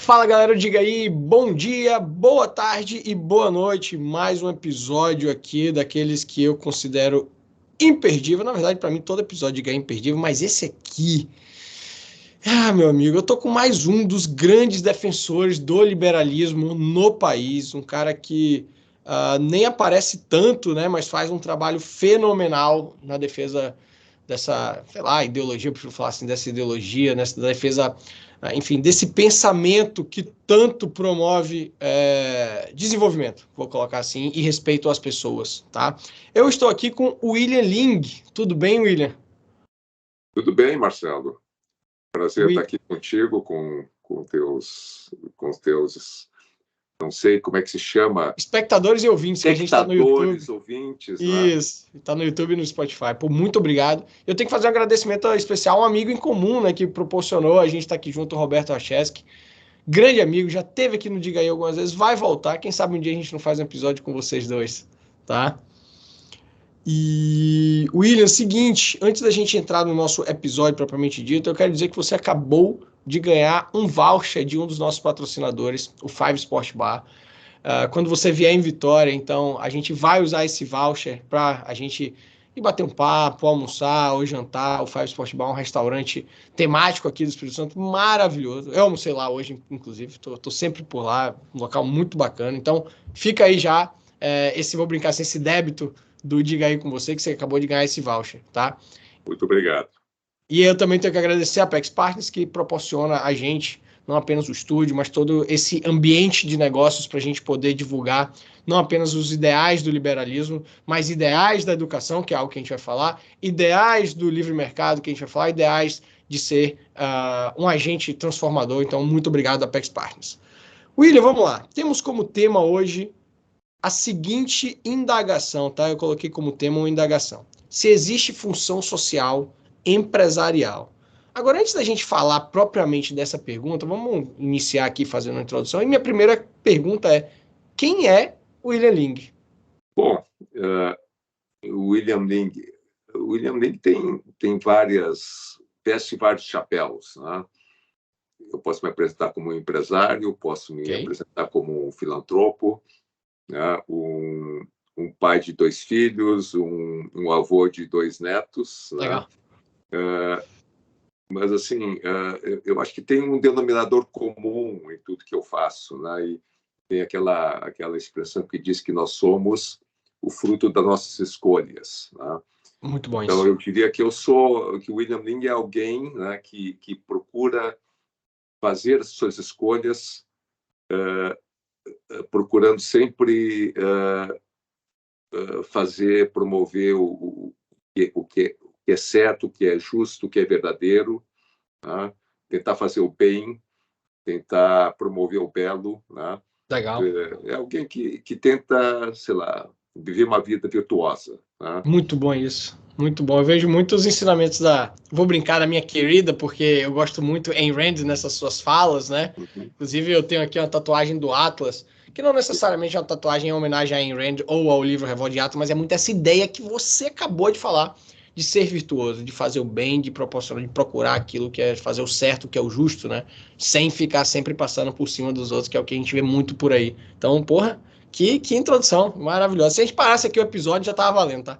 Fala galera, diga aí, bom dia, boa tarde e boa noite. Mais um episódio aqui daqueles que eu considero imperdível. Na verdade, para mim todo episódio é imperdível, mas esse aqui, meu amigo, eu tô com mais um dos grandes defensores do liberalismo no país, um cara que nem aparece tanto, né, mas faz um trabalho fenomenal na defesa dessa, sei lá, ideologia, eu prefiro falar assim, dessa ideologia, nessa defesa, enfim, desse pensamento que tanto promove desenvolvimento, vou colocar assim, e respeito às pessoas, tá? Eu estou aqui com o William Ling. Tudo bem, William? Tudo bem, Marcelo. Prazer estar aqui contigo, com os teus, não sei como é que se chama. Espectadores e ouvintes, que a gente está no YouTube. Espectadores, ouvintes, Isso, está no YouTube e no Spotify. Pô, muito obrigado. Eu tenho que fazer um agradecimento especial a um amigo em comum, né, que proporcionou a gente estar aqui junto, o Roberto Acheski. Grande amigo, já teve aqui no Diga Aí algumas vezes, vai voltar. Quem sabe um dia a gente não faz um episódio com vocês dois, tá? E, William, seguinte, antes da gente entrar no nosso episódio propriamente dito, eu quero dizer que você acabou de ganhar um voucher de um dos nossos patrocinadores, o Five Sport Bar. Quando você vier em Vitória, então, a gente vai usar esse voucher para a gente ir bater um papo, almoçar ou jantar. O Five Sport Bar é um restaurante temático aqui do Espírito Santo, maravilhoso. Eu almocei lá hoje, inclusive, tô sempre por lá, um local muito bacana. Então, fica aí já, vou brincar assim, esse débito do Diga Aí com você, que você acabou de ganhar esse voucher, tá? Muito obrigado. E eu também tenho que agradecer a Apex Partners, que proporciona a gente não apenas o estúdio, mas todo esse ambiente de negócios para a gente poder divulgar não apenas os ideais do liberalismo, mas ideais da educação, que é algo que a gente vai falar, ideais do livre mercado, que a gente vai falar, ideais de ser um agente transformador. Então, muito obrigado, Apex Partners. William, vamos lá. Temos como tema hoje a seguinte indagação, tá? Eu coloquei como tema uma indagação. Se existe função social empresarial. Agora, antes da gente falar propriamente dessa pergunta, vamos iniciar aqui fazendo uma introdução. E minha primeira pergunta é: quem é William Ling? Bom, o William Ling tem veste vários chapéus, né? Eu posso me apresentar como um empresário, posso me apresentar como um filantropo, né? Um pai de 2 filhos, um avô de 2 netos. Legal. Né? Mas, assim, eu acho que tem um denominador comum em tudo que eu faço, né? E tem aquela expressão que diz que nós somos o fruto das nossas escolhas, né? Muito bom então, isso. eu diria que que o William Ling é alguém, né, que procura fazer suas escolhas, procurando sempre promover o que é certo, o que é justo, o que é verdadeiro, né? Tentar fazer o bem, tentar promover o belo, né? Legal. É alguém que tenta, sei lá, viver uma vida virtuosa, né? Muito bom isso. Muito bom. Eu vejo muitos ensinamentos vou brincar da minha querida, porque eu gosto muito Ayn Rand nessas suas falas, né? Uhum. Inclusive, eu tenho aqui uma tatuagem do Atlas, que não necessariamente é uma tatuagem em homenagem a Ayn Rand ou ao livro Revolta de Atlas, mas é muito essa ideia que você acabou de falar, de ser virtuoso, de fazer o bem, de proporcionar, de procurar aquilo que é fazer o certo, que é o justo, né? Sem ficar sempre passando por cima dos outros, que é o que a gente vê muito por aí. Então, porra, que introdução maravilhosa. Se a gente parasse aqui o episódio, já tava valendo, tá?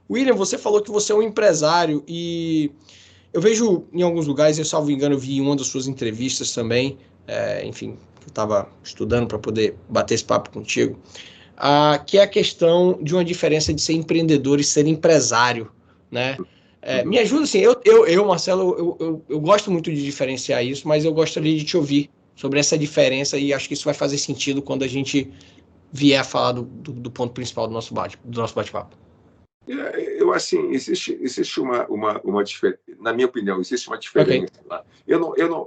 William, você falou que você é um empresário e eu vejo em alguns lugares, eu salvo engano, eu vi em uma das suas entrevistas também, enfim, eu estava estudando para poder bater esse papo contigo, que é a questão de uma diferença de ser empreendedor e ser empresário, né? Me ajuda assim, Marcelo, eu gosto muito de diferenciar isso, mas eu gostaria de te ouvir sobre essa diferença e acho que isso vai fazer sentido quando a gente vier a falar do ponto principal do nosso bate-papo. Eu, assim, existe uma diferença, na minha opinião, existe uma diferença. Okay.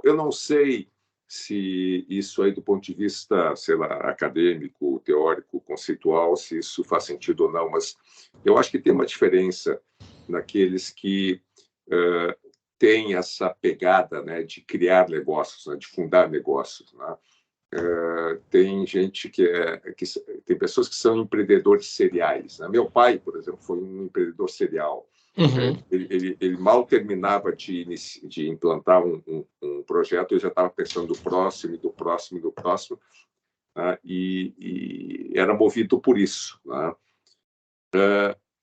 Eu não sei se isso aí, do ponto de vista, sei lá, acadêmico, teórico, conceitual, se isso faz sentido ou não, mas eu acho que tem uma diferença naqueles que têm essa pegada, né, de criar negócios, né, de fundar negócios, né? Tem gente tem pessoas que são empreendedores seriais, né? Meu pai, por exemplo, foi um empreendedor serial. Uhum. Ele mal terminava de implantar um projeto, ele já estava pensando do próximo, do próximo, do próximo, né? E era movido por isso, né?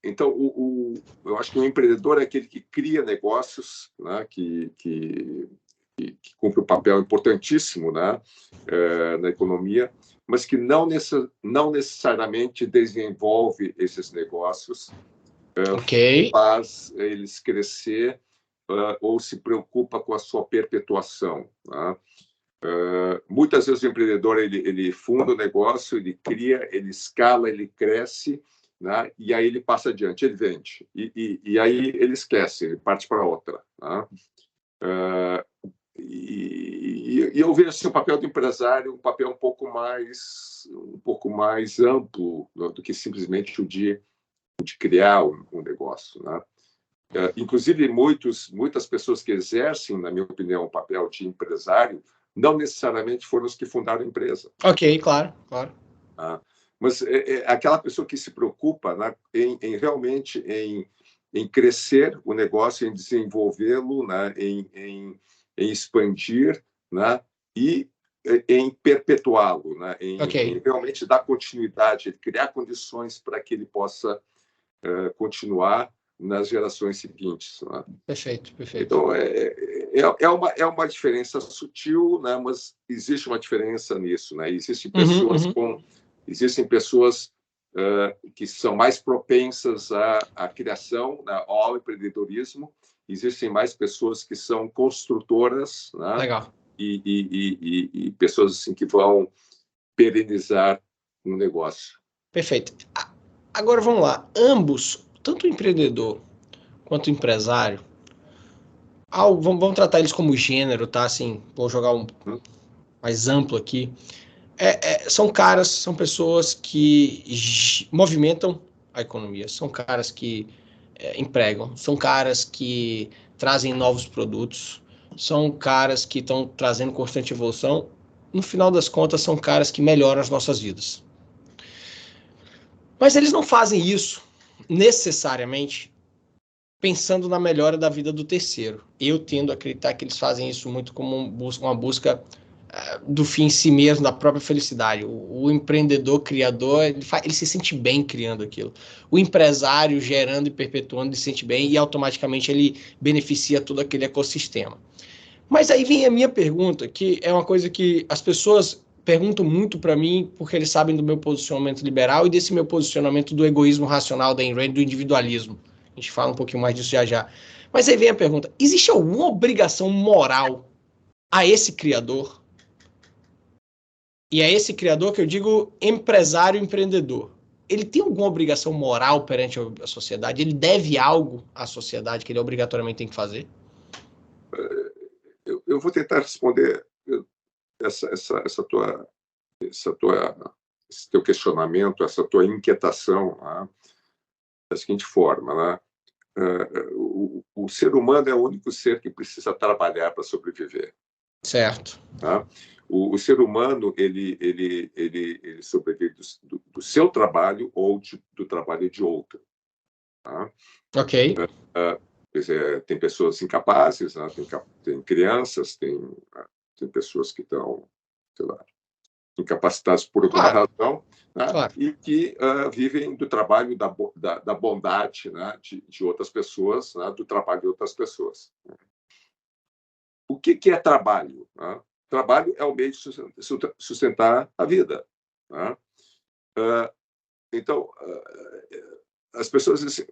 Então, eu acho que o empreendedor é aquele que cria negócios, né? Que cumpre um papel importantíssimo, né? Na economia, mas que não necessariamente desenvolve esses negócios, Ok. faz eles crescer, ou se preocupa com a sua perpetuação, né? Muitas vezes o empreendedor ele funda o negócio, ele cria, ele escala, ele cresce, né? E aí ele passa adiante, ele vende. E aí ele esquece, ele parte para outra, né? E eu vejo assim, o papel do empresário um papel um pouco mais amplo, né, do que simplesmente o de criar um negócio, né? Inclusive, muitas pessoas que exercem, na minha opinião, o papel de empresário, não necessariamente foram os que fundaram a empresa. Ok, claro, claro. Tá? Mas é aquela pessoa que se preocupa, né, realmente em crescer o negócio, em desenvolvê-lo, né, em expandir, né, e em perpetuá-lo, né, em Ok. realmente dar continuidade, criar condições para que ele possa continuar nas gerações seguintes, né? Perfeito, perfeito. Então, é uma diferença sutil, né? Mas existe uma diferença nisso, né? Uhum, uhum. Existem pessoas que são mais propensas à criação, né? Ao empreendedorismo. Existem mais pessoas que são construtoras, né? Legal. E pessoas assim que vão perenizar um negócio. Perfeito. Agora vamos lá. Ambos, tanto o empreendedor quanto o empresário, vamos tratar eles como gênero, tá? Assim, vou jogar um mais amplo aqui. São pessoas que movimentam a economia, são caras que empregam, são caras que trazem novos produtos, são caras que estão trazendo constante evolução. No final das contas, são caras que melhoram as nossas vidas. Mas eles não fazem isso necessariamente pensando na melhora da vida do terceiro. Eu tendo a acreditar que eles fazem isso muito como uma busca do fim em si mesmo, da própria felicidade. O empreendedor, criador, ele se sente bem criando aquilo. O empresário, gerando e perpetuando, ele se sente bem e automaticamente ele beneficia todo aquele ecossistema. Mas aí vem a minha pergunta, que é uma coisa que as pessoas perguntam muito para mim, porque eles sabem do meu posicionamento liberal e desse meu posicionamento do egoísmo racional da Ayn Rand, do individualismo. A gente fala um pouquinho mais disso já já. Mas aí vem a pergunta, existe alguma obrigação moral a esse criador? E é esse criador que eu digo empresário empreendedor. Ele tem alguma obrigação moral perante a sociedade? Ele deve algo à sociedade que ele obrigatoriamente tem que fazer? Eu vou tentar responder esse teu questionamento, essa tua inquietação, né, da seguinte forma, né? O ser humano é o único ser que precisa trabalhar para sobreviver. Certo. Tá? O ser humano ele sobrevive do seu trabalho ou do trabalho de outro. Tá? Ok. Quer dizer, tem pessoas incapazes, né? Tem crianças, tem pessoas que estão, sei lá, incapacitadas por alguma razão, né? Claro. E que vivem do trabalho da bondade, né? de outras pessoas, né? Do trabalho de outras pessoas. O que é trabalho? Né? Trabalho é o meio de sustentar a vida. Né? Então, as pessoas assim,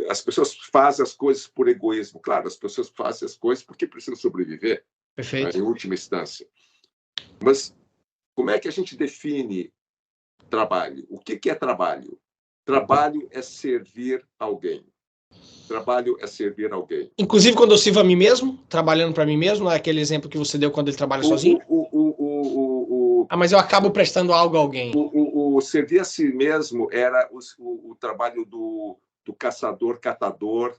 as pessoas fazem as coisas por egoísmo. Claro, as pessoas fazem as coisas porque precisam sobreviver, né, em última instância. Mas como é que a gente define trabalho? O que é trabalho? Trabalho é servir alguém. Trabalho é servir alguém. Inclusive quando eu sirvo a mim mesmo, trabalhando para mim mesmo, não é aquele exemplo que você deu quando ele trabalha sozinho? Mas eu acabo prestando algo a alguém. O servir a si mesmo era o trabalho do caçador-catador,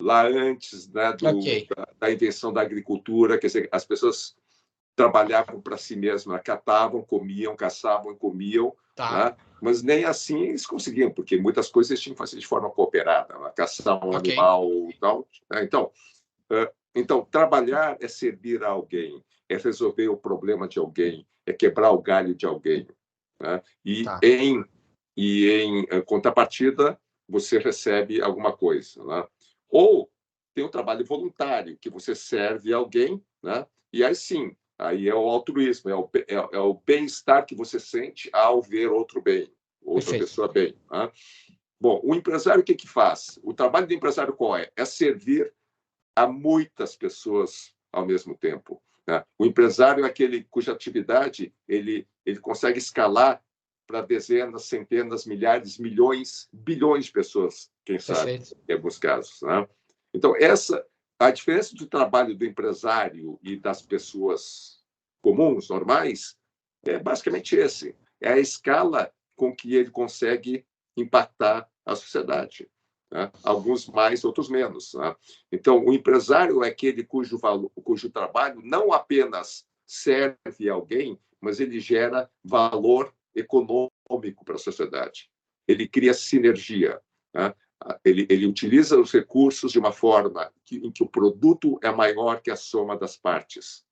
lá antes, né, Ok. da invenção da agricultura. Quer dizer, as pessoas trabalhavam para si mesmos, catavam, comiam, caçavam e comiam, Tá. né? Mas nem assim eles conseguiam, porque muitas coisas eles tinham que fazer de forma cooperada, né? Caçar um animal e tal. Né? Então, trabalhar é servir a alguém, é resolver o problema de alguém, é quebrar o galho de alguém. Né? Tá. E em contrapartida, você recebe alguma coisa. Né? Ou tem o trabalho voluntário, que você serve alguém, né? E aí sim, aí é o altruísmo, é o bem-estar que você sente ao ver outro bem, outra Perfeito. pessoa bem. Né? Bom, o empresário o que faz? O trabalho do empresário qual é? É servir a muitas pessoas ao mesmo tempo. Né? O empresário é aquele cuja atividade ele consegue escalar para dezenas, centenas, milhares, milhões, bilhões de pessoas, quem sabe, Perfeito. em alguns casos. Né? Então, a diferença do trabalho do empresário e das pessoas comuns, normais, é basicamente esse. É a escala com que ele consegue impactar a sociedade. Né? Alguns mais, outros menos. Né? Então, o empresário é aquele cujo trabalho não apenas serve a alguém, mas ele gera valor econômico para a sociedade. Ele cria sinergia. Né? Ele utiliza os recursos de uma forma em que o produto é maior que a soma das partes.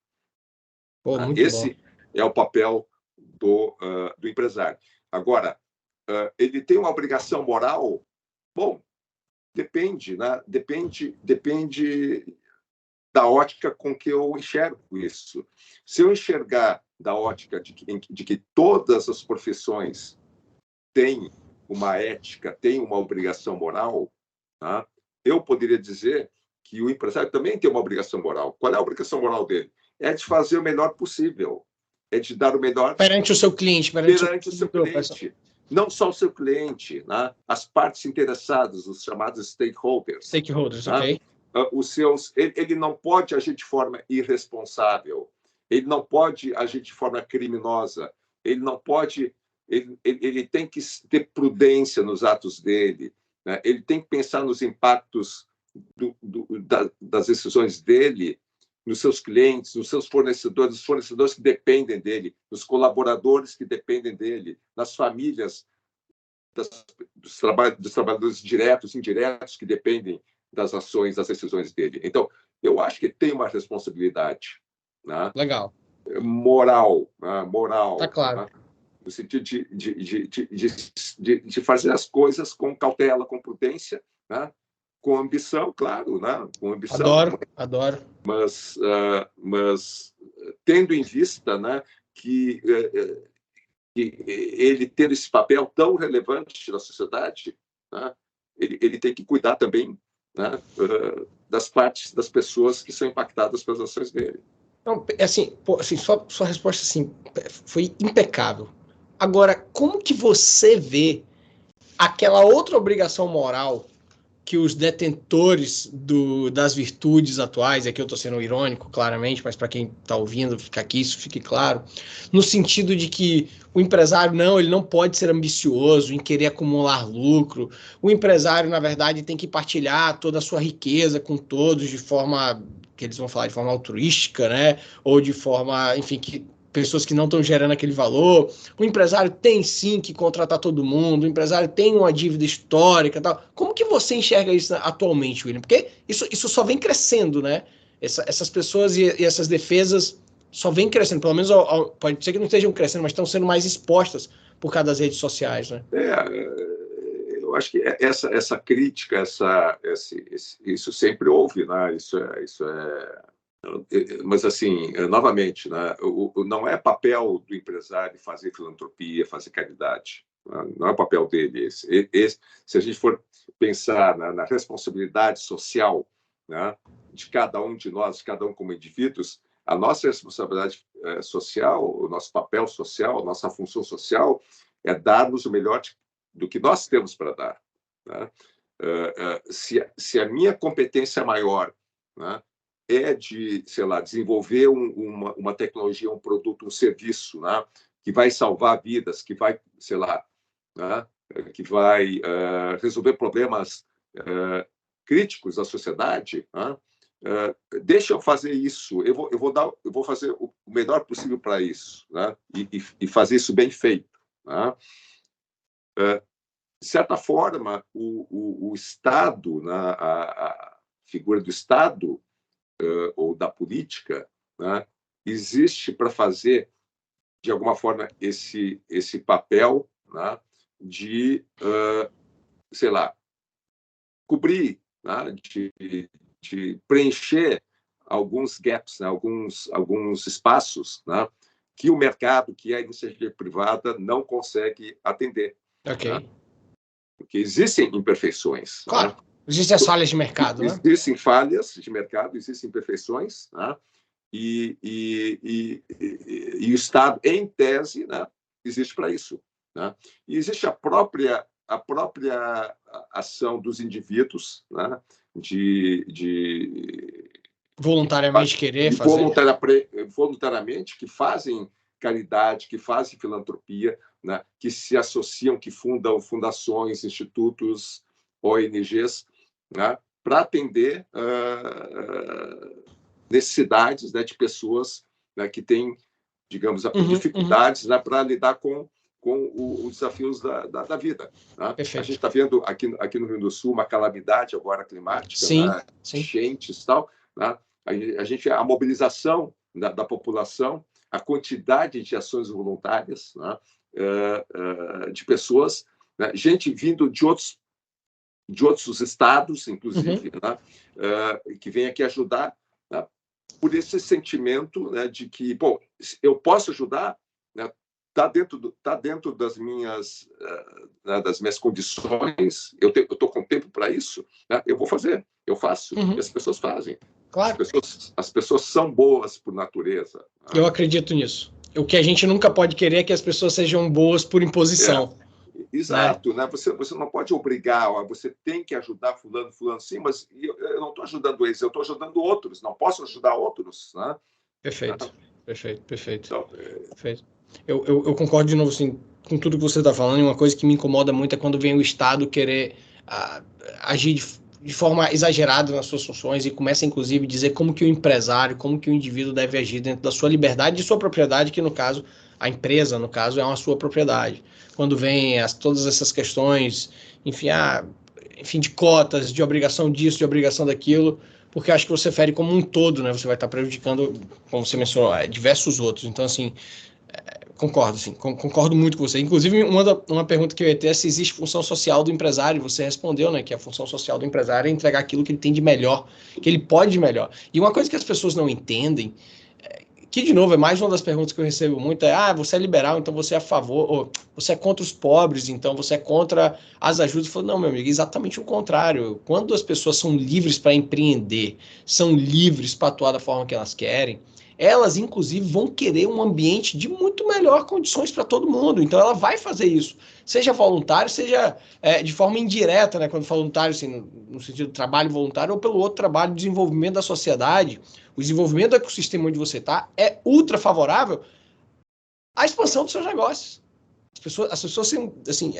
Pô, muito bom. Esse é o papel do empresário. Agora, ele tem uma obrigação moral? Bom, depende, né? Depende da ótica com que eu enxergo isso. Se eu enxergar da ótica de que todas as profissões têm uma ética, têm uma obrigação moral, tá? Eu poderia dizer que o empresário também tem uma obrigação moral. Qual é a obrigação moral dele? É de fazer o melhor possível, é de dar o melhor Perante o seu cliente, perante o seu cliente. Não só o seu cliente, né? As partes interessadas, os chamados stakeholders. Stakeholders, né? ok. Ele não pode agir de forma irresponsável, ele não pode agir de forma criminosa, ele não pode, ele tem que ter prudência nos atos dele, né? Ele tem que pensar nos impactos das decisões dele nos seus clientes, nos seus fornecedores, nos fornecedores que dependem dele, nos colaboradores que dependem dele, nas famílias dos trabalhadores diretos, indiretos, que dependem das ações, das decisões dele. Então, eu acho que tem uma responsabilidade, né? Legal. Moral, né? Tá claro. Né? No sentido de fazer as coisas com cautela, com prudência, né? Com ambição, claro, né? Com ambição. Adoro. Mas tendo em vista, né, que ele tendo esse papel tão relevante na sociedade, né, ele tem que cuidar também, né, das partes das pessoas que são impactadas pelas ações dele. Então, assim, sua resposta assim, foi impecável. Agora, como que você vê aquela outra obrigação moral que os detentores das virtudes atuais, aqui eu estou sendo irônico, claramente, mas para quem está ouvindo, fica aqui, isso fique claro, no sentido de que o empresário, ele não pode ser ambicioso em querer acumular lucro. O empresário, na verdade, tem que partilhar toda a sua riqueza com todos de forma, que eles vão falar de forma altruística, né? Ou de forma, enfim, que pessoas que não estão gerando aquele valor. O empresário tem sim que contratar todo mundo, o empresário tem uma dívida histórica e tal. Como que você enxerga isso atualmente, William? Porque isso só vem crescendo, né? Essas pessoas e essas defesas só vem crescendo, pelo menos pode ser que não estejam crescendo, mas estão sendo mais expostas por causa das redes sociais, né? Eu acho que essa crítica, isso sempre houve, né? Mas, assim, novamente, né, não é papel do empresário fazer filantropia, fazer caridade. Né? Não é o papel dele esse. Se a gente for pensar na responsabilidade social, né, de cada um de nós, de cada um como indivíduos, a nossa responsabilidade social, o nosso papel social, a nossa função social é darmos o melhor do que nós temos para dar. Né? Se a minha competência maior, né, é de, sei lá, desenvolver uma tecnologia, um produto, um serviço, né, que vai salvar vidas, que vai, sei lá, né, que vai resolver problemas críticos da sociedade, né, deixa eu fazer isso, eu vou fazer o melhor possível para isso, né? E fazer isso bem feito, né? De certa forma, o Estado, né, a figura do Estado ou da política, né, existe para fazer, de alguma forma, esse papel, né, de, sei lá, cobrir, né, de preencher alguns gaps, né, alguns espaços, né, que o mercado, que a iniciativa privada não consegue atender. Ok. Né? Porque existem imperfeições. Claro, né? existem as falhas de mercado, né? Existem falhas de mercado, existem imperfeições, né? E o Estado, em tese, né, existe para isso. Né? E existe a própria ação dos indivíduos, né, Voluntariamente querer fazer. voluntariamente, que fazem caridade, que fazem filantropia, né, que se associam, que fundam fundações, institutos, ONGs, né, para atender necessidades, né, de pessoas, né, que têm, digamos, dificuldades, né, para lidar com os desafios da vida. Né? A gente está vendo aqui no Rio Grande do Sul uma calamidade agora climática, sim, né? Sim. Enchentes e tal. Né? A mobilização da população, a quantidade de ações voluntárias, né? De pessoas, né? Gente vindo de outros estados, inclusive, né? Que vem aqui ajudar, né? Por esse sentimento, né, de que, bom, eu posso ajudar, né? Tá dentro das minhas condições, eu estou com tempo para isso, né? Eu vou fazer, eu faço, e as pessoas fazem. Claro. As pessoas são boas por natureza. Né? Eu acredito nisso. O que a gente nunca pode querer é que as pessoas sejam boas por imposição. Exato, né? Você não pode obrigar, você tem que ajudar fulano, sim, mas eu não estou ajudando eles, eu estou ajudando outros, não posso ajudar outros, né? Perfeito. Então, perfeito. Eu concordo de novo assim, com tudo que você está falando, e uma coisa que me incomoda muito é quando vem o Estado querer agir de forma exagerada nas suas funções e começa, inclusive, a dizer como que o empresário, como que o indivíduo deve agir dentro da sua liberdade e sua propriedade, que no caso, a empresa, no caso, é uma sua propriedade. Quando vem todas essas questões, enfim, de cotas, de obrigação disso, de obrigação daquilo, porque acho que você fere como um todo, né? Você vai estar prejudicando, como você mencionou, diversos outros. Então, assim, concordo muito com você. Inclusive, uma pergunta que eu ia ter é se existe função social do empresário. Você respondeu, né, que a função social do empresário é entregar aquilo que ele tem de melhor, que ele pode de melhor. E uma coisa que as pessoas não entendem, que, de novo, é mais uma das perguntas que eu recebo muito, você é liberal, então você é a favor, ou você é contra os pobres, então você é contra as ajudas. Eu falo, não, meu amigo, exatamente o contrário. Quando as pessoas são livres para empreender, são livres para atuar da forma que elas querem, elas, inclusive, vão querer um ambiente de muito melhor condições para todo mundo. Então, ela vai fazer isso. Seja voluntário, seja de forma indireta, né? Quando voluntário, assim, no sentido do trabalho voluntário, ou pelo outro trabalho de desenvolvimento da sociedade. O desenvolvimento do ecossistema onde você está é ultra favorável à expansão dos seus negócios. As pessoas assim...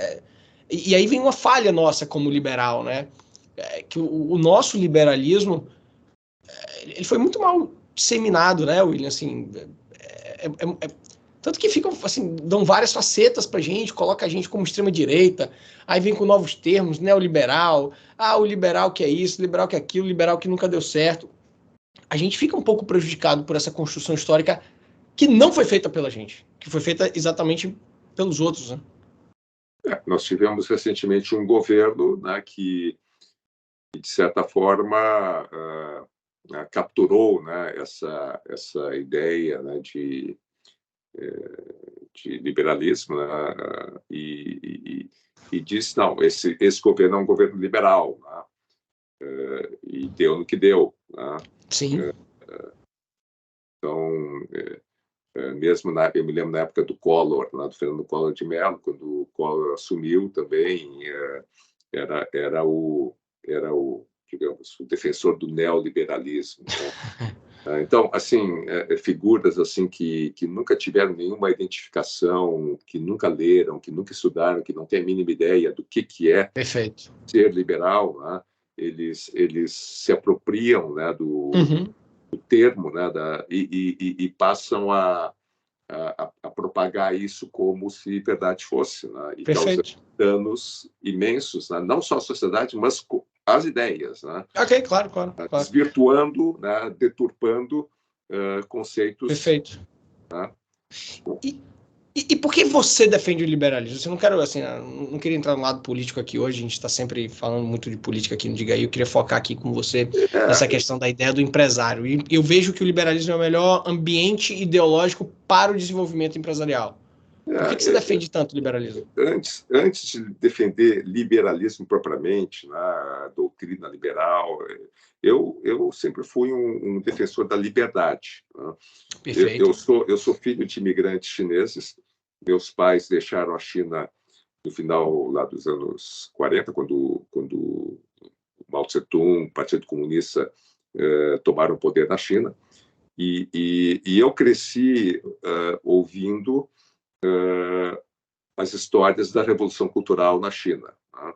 E aí vem uma falha nossa como liberal, né? Que o nosso liberalismo ele foi muito mal disseminado, né, William? Assim, tanto que ficam, assim, dão várias facetas pra gente, coloca a gente como extrema-direita, aí vem com novos termos, neoliberal, o liberal que é isso, liberal que é aquilo, liberal que nunca deu certo. A gente fica um pouco prejudicado por essa construção histórica que não foi feita pela gente, que foi feita exatamente pelos outros, né? Nós tivemos recentemente um governo, né, que, de certa forma, capturou, né, essa ideia, né, de liberalismo, né, e disse, não, esse governo é um governo liberal, né, e deu no que deu. Né. Sim. Então, mesmo eu me lembro na época do Collor, né, do Fernando Collor de Mello, quando o Collor assumiu também, era o digamos, o defensor do neoliberalismo. Né? Então, assim, figuras assim que nunca tiveram nenhuma identificação, que nunca leram, que nunca estudaram, que não têm a mínima ideia do que é Perfeito. ser liberal, né? eles se apropriam, né, do termo, né, e passam a propagar isso como se verdade fosse, né, e causando danos imensos, né, não só à sociedade, mas às ideias, né? Ok, claro. Desvirtuando, né, deturpando conceitos. Perfeito. Né? E por que você defende o liberalismo? Eu não quero, assim, não queria entrar no lado político aqui hoje, a gente está sempre falando muito de política aqui no Diga Aí, eu queria focar aqui com você nessa questão da ideia do empresário. E eu vejo que o liberalismo é o melhor ambiente ideológico para o desenvolvimento empresarial. Por que você defende tanto o liberalismo? Antes de defender liberalismo propriamente, né, a doutrina liberal, eu sempre fui um defensor da liberdade. Né? Perfeito. Eu sou filho de imigrantes chineses. Meus pais deixaram a China no final lá dos anos 40, quando Mao Tse-tung, o Partido Comunista, tomaram o poder na China. E eu cresci ouvindo as histórias da Revolução Cultural na China. Né?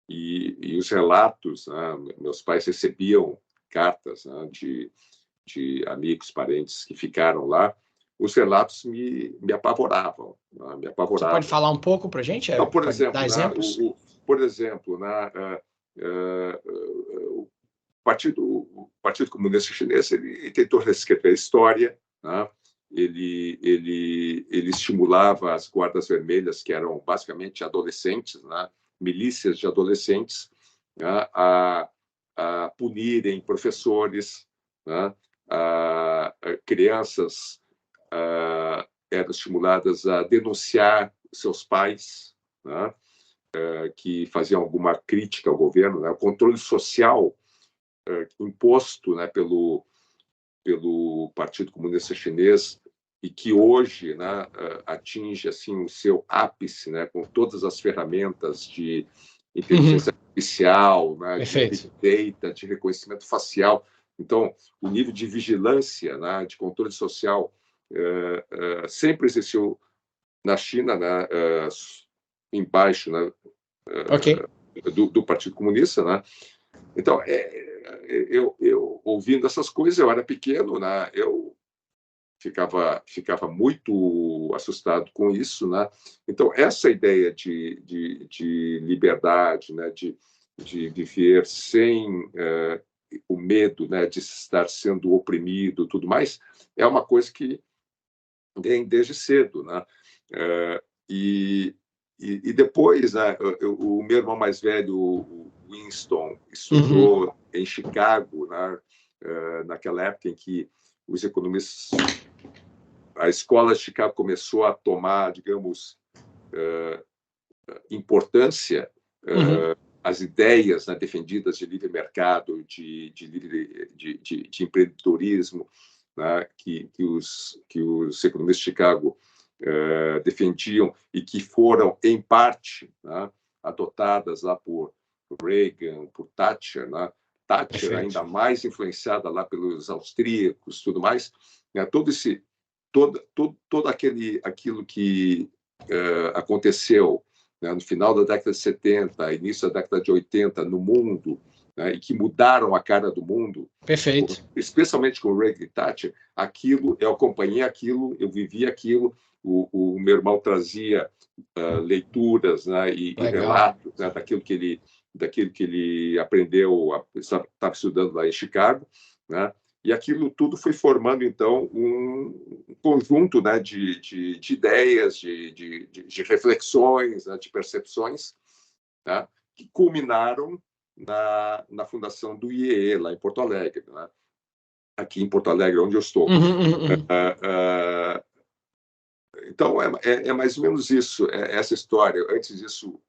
E os relatos, né? Meus pais recebiam cartas, né, de amigos, parentes que ficaram lá. Os relatos me apavoravam. Né? Me apavoravam. Você pode falar um pouco para a gente? Então, por exemplo, dar exemplos? Por exemplo, o Partido Comunista Chinês ele tentou reescrever a história, né? Ele estimulava as guardas vermelhas, que eram basicamente adolescentes, né? Milícias de adolescentes, né? a punirem professores, né? Crianças eram estimuladas a denunciar seus pais, né? Que faziam alguma crítica ao governo, né? O controle social imposto, né, pelo Partido Comunista Chinês e que hoje, né, atinge assim o seu ápice, né, com todas as ferramentas de inteligência artificial, né, de big data, de reconhecimento facial. Então, o nível de vigilância, né, de controle social sempre existiu na China, né, embaixo, né, do Partido Comunista, né? Então, eu ouvindo essas coisas, eu era pequeno, né? Eu ficava muito assustado com isso, né? Então, essa ideia de liberdade, né? De viver sem o medo, né? De estar sendo oprimido, tudo mais, é uma coisa que vem desde cedo, né? E depois, né, o meu irmão mais velho, o Winston, estudou em Chicago, né, naquela época em que os economistas, a escola de Chicago começou a tomar, digamos, importância, as ideias, né, defendidas de livre mercado, de empreendedorismo, né, que os economistas de Chicago defendiam e que foram, em parte, né, adotadas lá por Reagan, por Thatcher, né? Thatcher ainda mais influenciada lá pelos austríacos, tudo mais, né? Todo aquilo que aconteceu, né, no final da década de 70, início da década de 80 no mundo, né, e que mudaram a cara do mundo. Perfeito. Especialmente com Reagan e Thatcher, eu acompanhei aquilo, eu vivi aquilo. O meu irmão trazia leituras, né, e relatos, né, daquilo que ele aprendeu, estava estudando lá em Chicago, né, e aquilo tudo foi formando, então, um conjunto, né, de ideias, de reflexões, né, de percepções, né, que culminaram na fundação do IEE, lá em Porto Alegre, né? Aqui em Porto Alegre, onde eu estou. Então, é mais ou menos isso, essa história. Antes disso,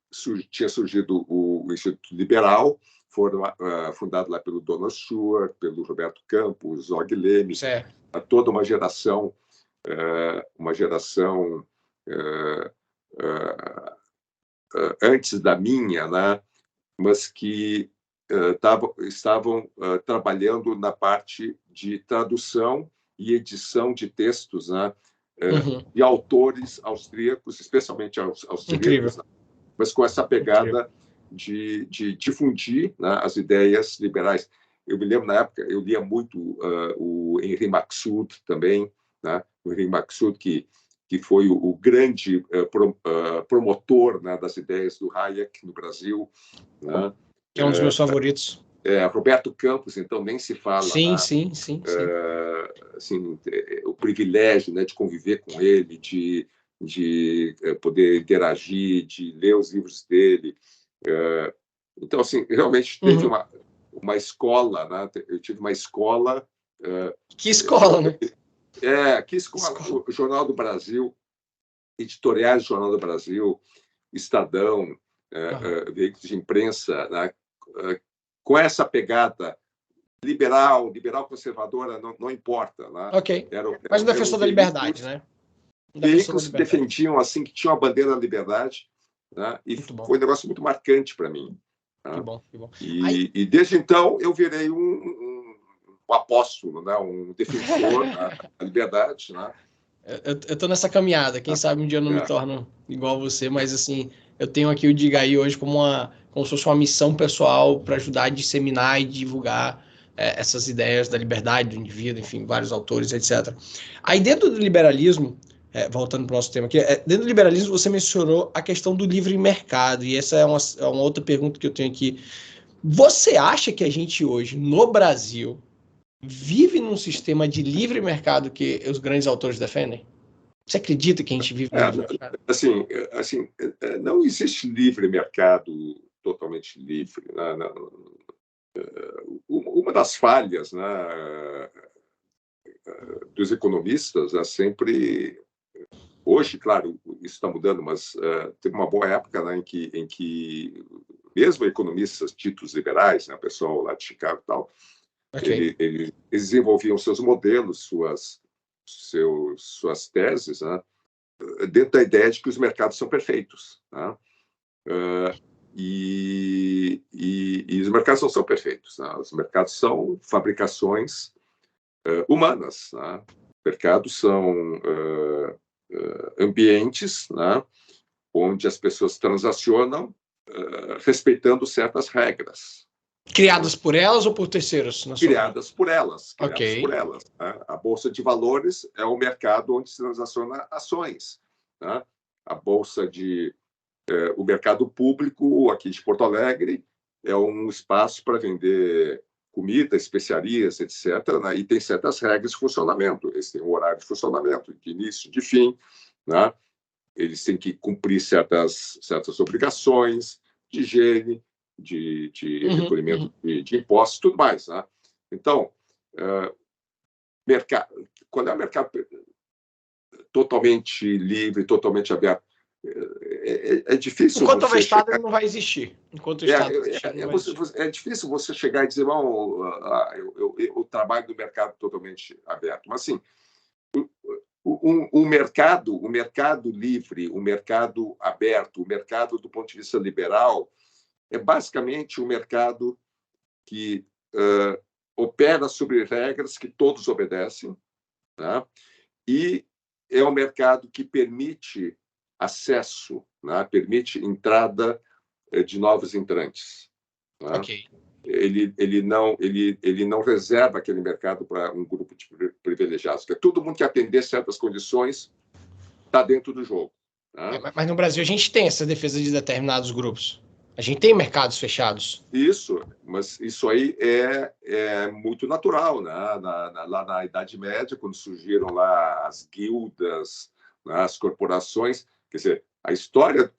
tinha surgido o Instituto Liberal, fundado lá pelo Donald Stewart, pelo Roberto Campos, Zog Leme, toda uma geração antes da minha, né? Mas que estavam trabalhando na parte de tradução e edição de textos, né? De autores austríacos, especialmente austríacos, né? Mas com essa pegada de difundir, né, as ideias liberais. Eu me lembro, na época, eu lia muito o Henri Maxud também, né? O Henri Maxud, que foi o grande promotor, né, das ideias do Hayek no Brasil, né? Que é um dos meus favoritos. Roberto Campos, então, nem se fala. Sim, né? sim. Assim, o privilégio, né, de conviver com ele, de poder interagir, de ler os livros dele. Então, assim, realmente teve uma escola, né? Eu tive uma escola. Que escola, né? Que escola? O Jornal do Brasil, editoriais do Jornal do Brasil, Estadão, veículos de imprensa, né? Com essa pegada liberal conservadora, não importa. Né? Ok. Mas um defensor da liberdade, né? Veículos que defendiam, assim, que tinham a bandeira da liberdade, né? E foi um negócio muito marcante para mim. Né? Que bom. E desde então eu virei um apóstolo, né? Um defensor da liberdade. Né? Eu estou nessa caminhada. Quem sabe um dia eu não me torno igual a você, mas assim, eu tenho aqui o Diga Aí hoje como se fosse uma missão pessoal para ajudar a disseminar e divulgar essas ideias da liberdade do indivíduo, enfim, vários autores, etc. Aí dentro do liberalismo, voltando para o nosso tema aqui, dentro do liberalismo você mencionou a questão do livre mercado, e essa é uma outra pergunta que eu tenho aqui. Você acha que a gente hoje, no Brasil, vive num sistema de livre mercado que os grandes autores defendem? Você acredita que a gente vive no livre mercado? Assim, não existe livre mercado totalmente livre. Né? Uma das falhas, né, dos economistas é sempre... Hoje, claro, isso está mudando, mas teve uma boa época, né, em que mesmo economistas ditos liberais, né, o pessoal lá de Chicago e tal, eles desenvolviam seus modelos, suas teses, né, dentro da ideia de que os mercados são perfeitos. Né? E os mercados não são perfeitos. Né? Os mercados são fabricações humanas. Né? Mercados são ambientes, né, onde as pessoas transacionam respeitando certas regras. Criadas por elas ou por terceiros? Criadas por elas. Né? A Bolsa de Valores é o mercado onde se transaciona ações. Né? A Bolsa o mercado público aqui de Porto Alegre é um espaço para vender comida, especiarias, etc. Né? E tem certas regras de funcionamento. Eles têm um horário de funcionamento, de início, de fim. Né? Eles têm que cumprir certas obrigações de higiene, de recolhimento de impostos e tudo mais. Né? Então, quando é um mercado totalmente livre, totalmente aberto, é difícil. Enquanto houver Estado, ele não vai existir. Enquanto o Estado é difícil você chegar e dizer, eu trabalho no mercado totalmente aberto. Mas, assim, o mercado livre, o mercado aberto, o mercado do ponto de vista liberal, é basicamente um mercado que opera sobre regras que todos obedecem, né? E é um mercado que permite acesso, né? Permite entrada de novos entrantes. Né? Ok. Ele não reserva aquele mercado para um grupo de privilegiados, porque todo mundo que atender certas condições está dentro do jogo. Né? Mas no Brasil a gente tem essa defesa de determinados grupos. A gente tem mercados fechados. Mas isso aí é muito natural. Né? Lá na Idade Média, quando surgiram lá as guildas, né, as corporações, quer dizer, a história...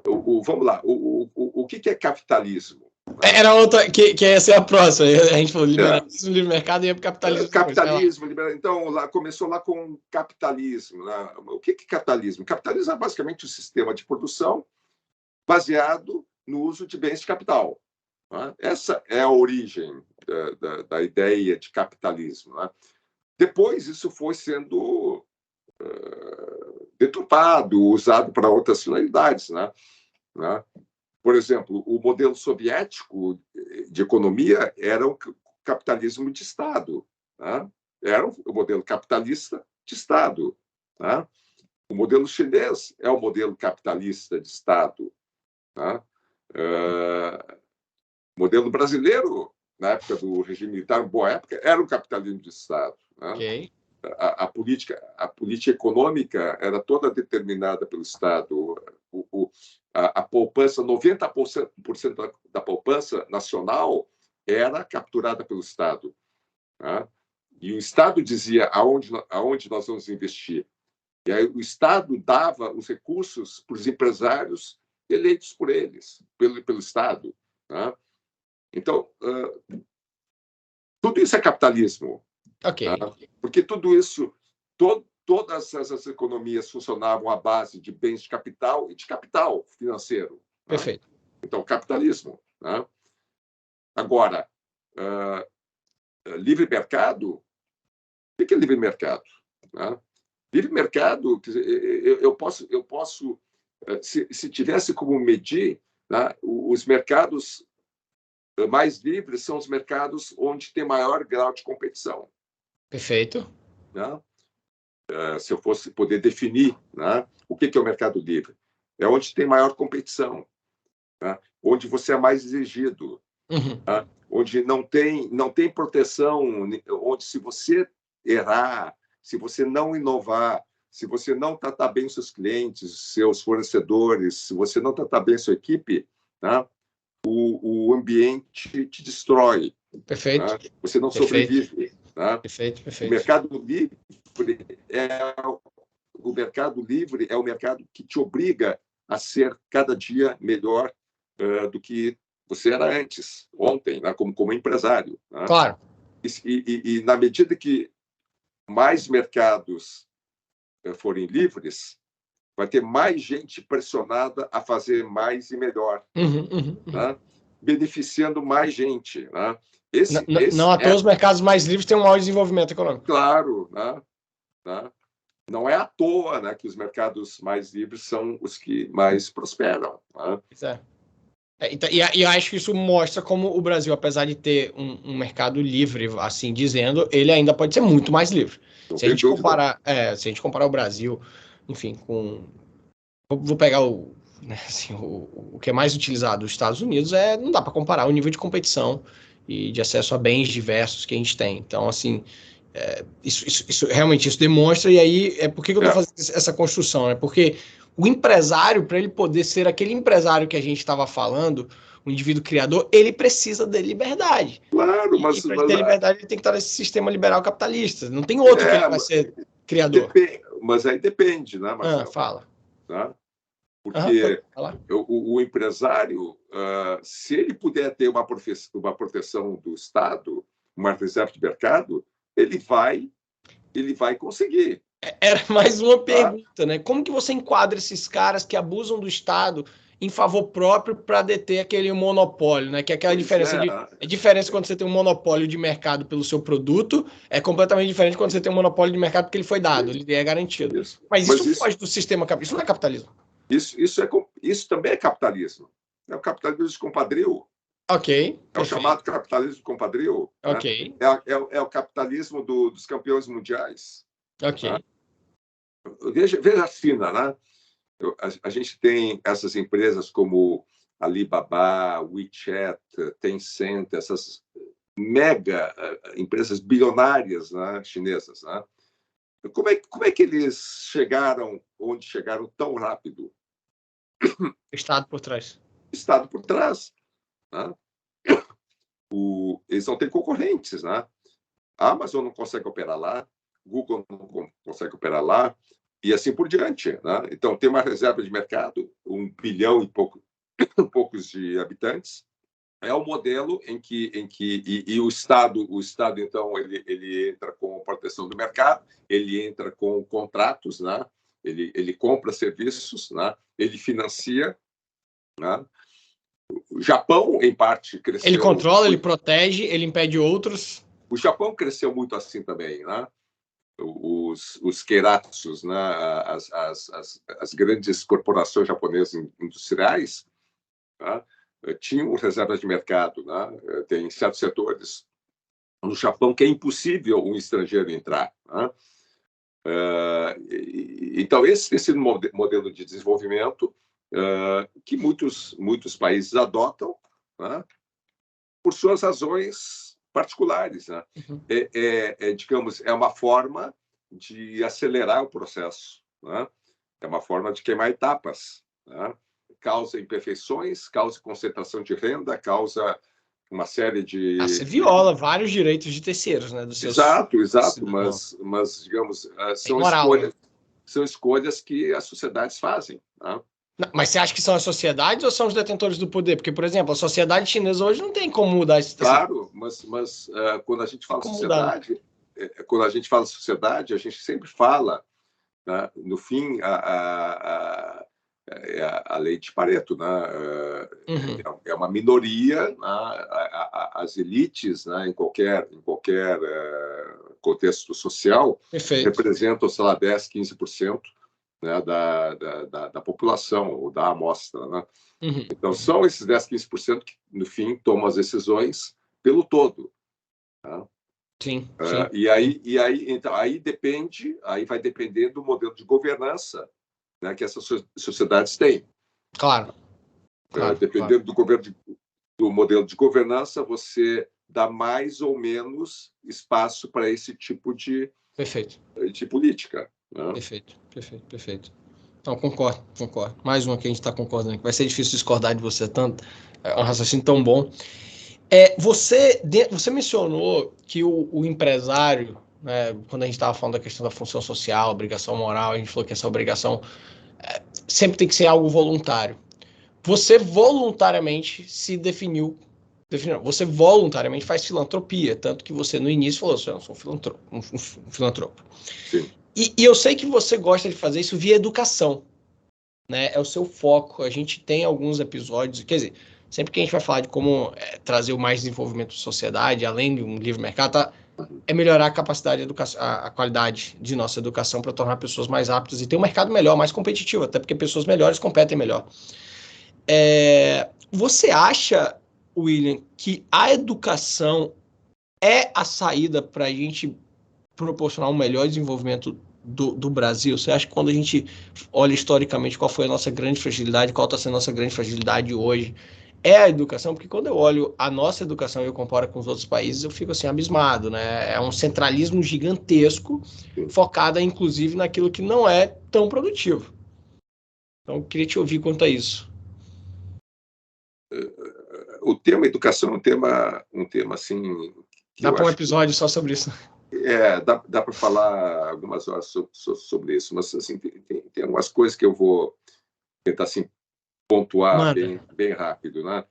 vamos lá, o que é capitalismo? Era outra, que essa é a próxima. A gente falou liberalismo, livre mercado e capitalismo. Capitalismo, então, começou lá com capitalismo. Né? O que é capitalismo? Capitalismo é basicamente um sistema de produção baseado no uso de bens de capital. Né? Essa é a origem da ideia de capitalismo. Né? Depois, isso foi sendo deturpado, usado para outras finalidades. Né? Por exemplo, o modelo soviético de economia era o capitalismo de Estado. Né? Era o modelo capitalista de Estado. Né? O modelo chinês é o modelo capitalista de Estado. Né? Modelo brasileiro, na época do regime militar, boa época, era um capitalismo de Estado. Né? Ok. A política econômica era toda determinada pelo Estado. A poupança, 90% da poupança nacional era capturada pelo Estado. Né? E o Estado dizia aonde nós vamos investir. E aí o Estado dava os recursos para os empresários eleitos por eles, pelo Estado. Né? Então, tudo isso é capitalismo. Ok. Tá? Porque tudo isso, todas essas economias funcionavam à base de bens de capital e de capital financeiro. Perfeito. Tá? Então, capitalismo. Né? Agora, livre mercado, o que é livre mercado? Né? Livre mercado, quer dizer, eu posso se tivesse como medir, né, os mercados mais livres são os mercados onde tem maior grau de competição. Perfeito. Né? Se eu fosse poder definir, né, o que é o mercado livre, é onde tem maior competição, né? Onde você é mais exigido, né? Onde não tem proteção, onde se você errar, se você não inovar, se você não tratar bem os seus clientes, seus fornecedores, se você não tratar bem a sua equipe, né, o ambiente te destrói. Perfeito. Né? Você não sobrevive. Né? Perfeito. O mercado livre é o mercado que te obriga a ser cada dia melhor do que você era antes, ontem, né? como empresário. Né? Claro. E na medida que mais mercados forem livres, vai ter mais gente pressionada a fazer mais e melhor, né? Beneficiando mais gente. Né? Não à toa os mercados mais livres têm um maior desenvolvimento econômico. Claro. Né? Não é à toa, né, que os mercados mais livres são os que mais prosperam. Né? E eu acho que isso mostra como o Brasil, apesar de ter um mercado livre, assim dizendo, ele ainda pode ser muito mais livre. Se a gente comparar o Brasil, enfim, com... Vou pegar o que é mais utilizado nos Estados Unidos, não dá para comparar o nível de competição e de acesso a bens diversos que a gente tem. Então, assim, isso realmente isso demonstra, e aí por que eu estou fazendo essa construção? Né? Porque o empresário, para ele poder ser aquele empresário que a gente estava falando, o indivíduo criador, ele precisa de liberdade. Claro, mas para ele ter liberdade, ele tem que estar nesse sistema liberal capitalista. Não tem outro que ele vai ser criador. Mas aí depende, né, Marcelo? Fala. Tá? Porque o empresário, se ele puder ter uma proteção do Estado, uma reserva de mercado, ele vai conseguir. Era mais uma pergunta, né? Como que você enquadra esses caras que abusam do Estado em favor próprio para deter aquele monopólio, né? Que é aquela diferença a diferença quando você tem um monopólio de mercado pelo seu produto é completamente diferente quando você tem um monopólio de mercado porque ele foi dado, ele é garantido. Mas isso foge do sistema capitalista, isso não é capitalismo. Isso também é capitalismo. É o capitalismo de compadrio. Ok. É o chamado capitalismo de compadrio. Ok. Né? É o capitalismo dos campeões mundiais. Ok. Né? Veja a China, né? A gente tem essas empresas como Alibaba, WeChat, Tencent, essas mega empresas bilionárias, né, chinesas. Né? Como é que eles chegaram onde chegaram tão rápido? Estado por trás. Estado por trás. Né? Eles não têm concorrentes. Né? A Amazon não consegue operar lá, Google não consegue operar lá, e assim por diante. Né? Então, tem uma reserva de mercado, 1 bilhão e poucos de habitantes. É o modelo em que o Estado então, ele entra com proteção do mercado, ele entra com contratos, né? Ele compra serviços, né? Ele financia. Né? O Japão, em parte, cresceu... Ele controla, ele protege, ele impede outros. O Japão cresceu muito assim também, né? Os keiratsus, né? As grandes corporações japonesas industriais, né? Tinham reservas de mercado. Né? Tem certos setores no Japão que é impossível um estrangeiro entrar. Né? Então, esse modelo de desenvolvimento que muitos países adotam, né, por suas razões particulares, né? Uhum. Digamos, é uma forma de acelerar o processo, né? É uma forma de queimar etapas, né? Causa imperfeições, causa concentração de renda, causa uma série de... Você viola vários direitos de terceiros, né? Dos seus Exato, cidadãos. mas digamos, Tem moral, né? são escolhas que as sociedades fazem, né? Não, mas você acha que são as sociedades ou são os detentores do poder? Porque, por exemplo, a sociedade chinesa hoje não tem como mudar esse... Claro, mas quando a gente fala sociedade, a gente sempre fala, né, no fim, a lei de Pareto, né? Uhum. É uma minoria, né? As elites, né, em qualquer contexto social, Perfeito. representam, sei lá, 10, 15%, né, da população, ou da amostra, né? Uhum. Então, são esses 10, 15% que, no fim, tomam as decisões pelo todo. Tá? Sim, Então, aí vai depender do modelo de governança, né, que essas sociedades têm. Claro. Dependendo do modelo de governança, você dá mais ou menos espaço para esse tipo de política. Né? Perfeito. Então, concordo. Mais uma que a gente está concordando aqui. Vai ser difícil discordar de você tanto. É um raciocínio tão bom. Você mencionou que o empresário, né, quando a gente estava falando da questão da função social, obrigação moral, a gente falou que essa obrigação sempre tem que ser algo voluntário. Você voluntariamente se definiu, você voluntariamente faz filantropia, tanto que você no início falou assim, eu sou um filantropo. Sim. E eu sei que você gosta de fazer isso via educação, né? É o seu foco. A gente tem alguns episódios, quer dizer, sempre que a gente vai falar de como trazer o mais desenvolvimento da sociedade, além de um livre mercado, é melhorar a capacidade, a qualidade de nossa educação para tornar pessoas mais aptas e ter um mercado melhor, mais competitivo, até porque pessoas melhores competem melhor. Você acha, William, que a educação é a saída para a gente proporcionar um melhor desenvolvimento do Brasil? Você acha que quando a gente olha historicamente qual foi a nossa grande fragilidade, qual está sendo a nossa grande fragilidade hoje, é a educação? Porque quando eu olho a nossa educação e eu comparo com os outros países, eu fico assim abismado, né? É um centralismo gigantesco, focado inclusive naquilo que não é tão produtivo. Então, eu queria te ouvir quanto a isso. O tema educação é um tema assim... Dá para um episódio só sobre isso. Dá para falar algumas horas sobre isso, mas assim, tem algumas coisas que eu vou tentar assim, pontuar bem rápido. Né?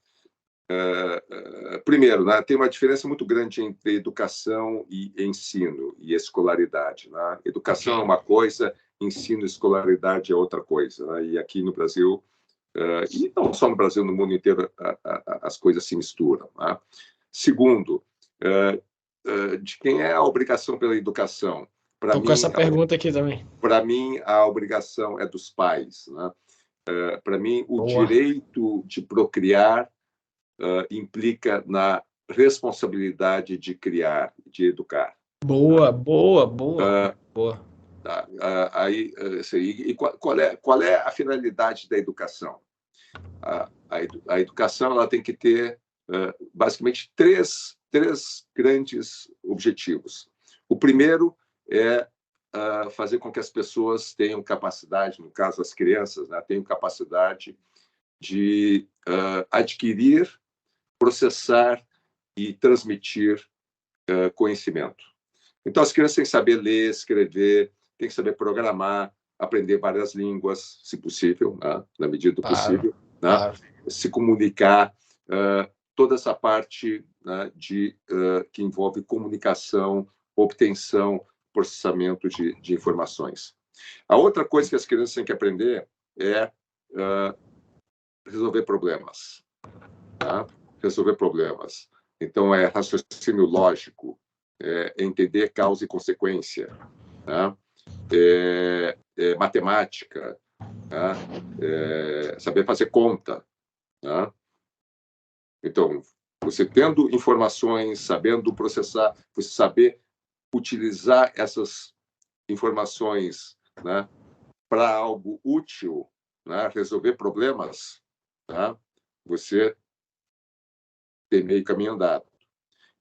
Primeiro, né, tem uma diferença muito grande entre educação e ensino e escolaridade. Né? Educação é uma coisa, ensino e escolaridade é outra coisa. Né? E aqui no Brasil, e não só no Brasil, no mundo inteiro, as coisas se misturam. Né? Segundo, de quem é a obrigação pela educação? Estou com essa pergunta aqui também. Para mim, a obrigação é dos pais. Né? Para mim, o direito de procriar implica na responsabilidade de criar, de educar. Boa. E qual é a finalidade da educação? A educação ela tem que ter basicamente três grandes objetivos. O primeiro é fazer com que as pessoas tenham capacidade, no caso as crianças, né, tenham capacidade de adquirir, processar e transmitir conhecimento. Então, as crianças têm que saber ler, escrever, têm que saber programar, aprender várias línguas, se possível, né, na medida do possível, né, se comunicar, toda essa parte, né, que envolve comunicação, obtenção, processamento de informações. A outra coisa que as crianças têm que aprender é resolver problemas. Tá? Resolver problemas. Então, é raciocínio lógico, entender causa e consequência, tá? Matemática, tá? Saber fazer conta. Tá? Então, você tendo informações, sabendo processar, você saber utilizar essas informações, né, para algo útil, né, resolver problemas, tá, você tem meio caminho andado.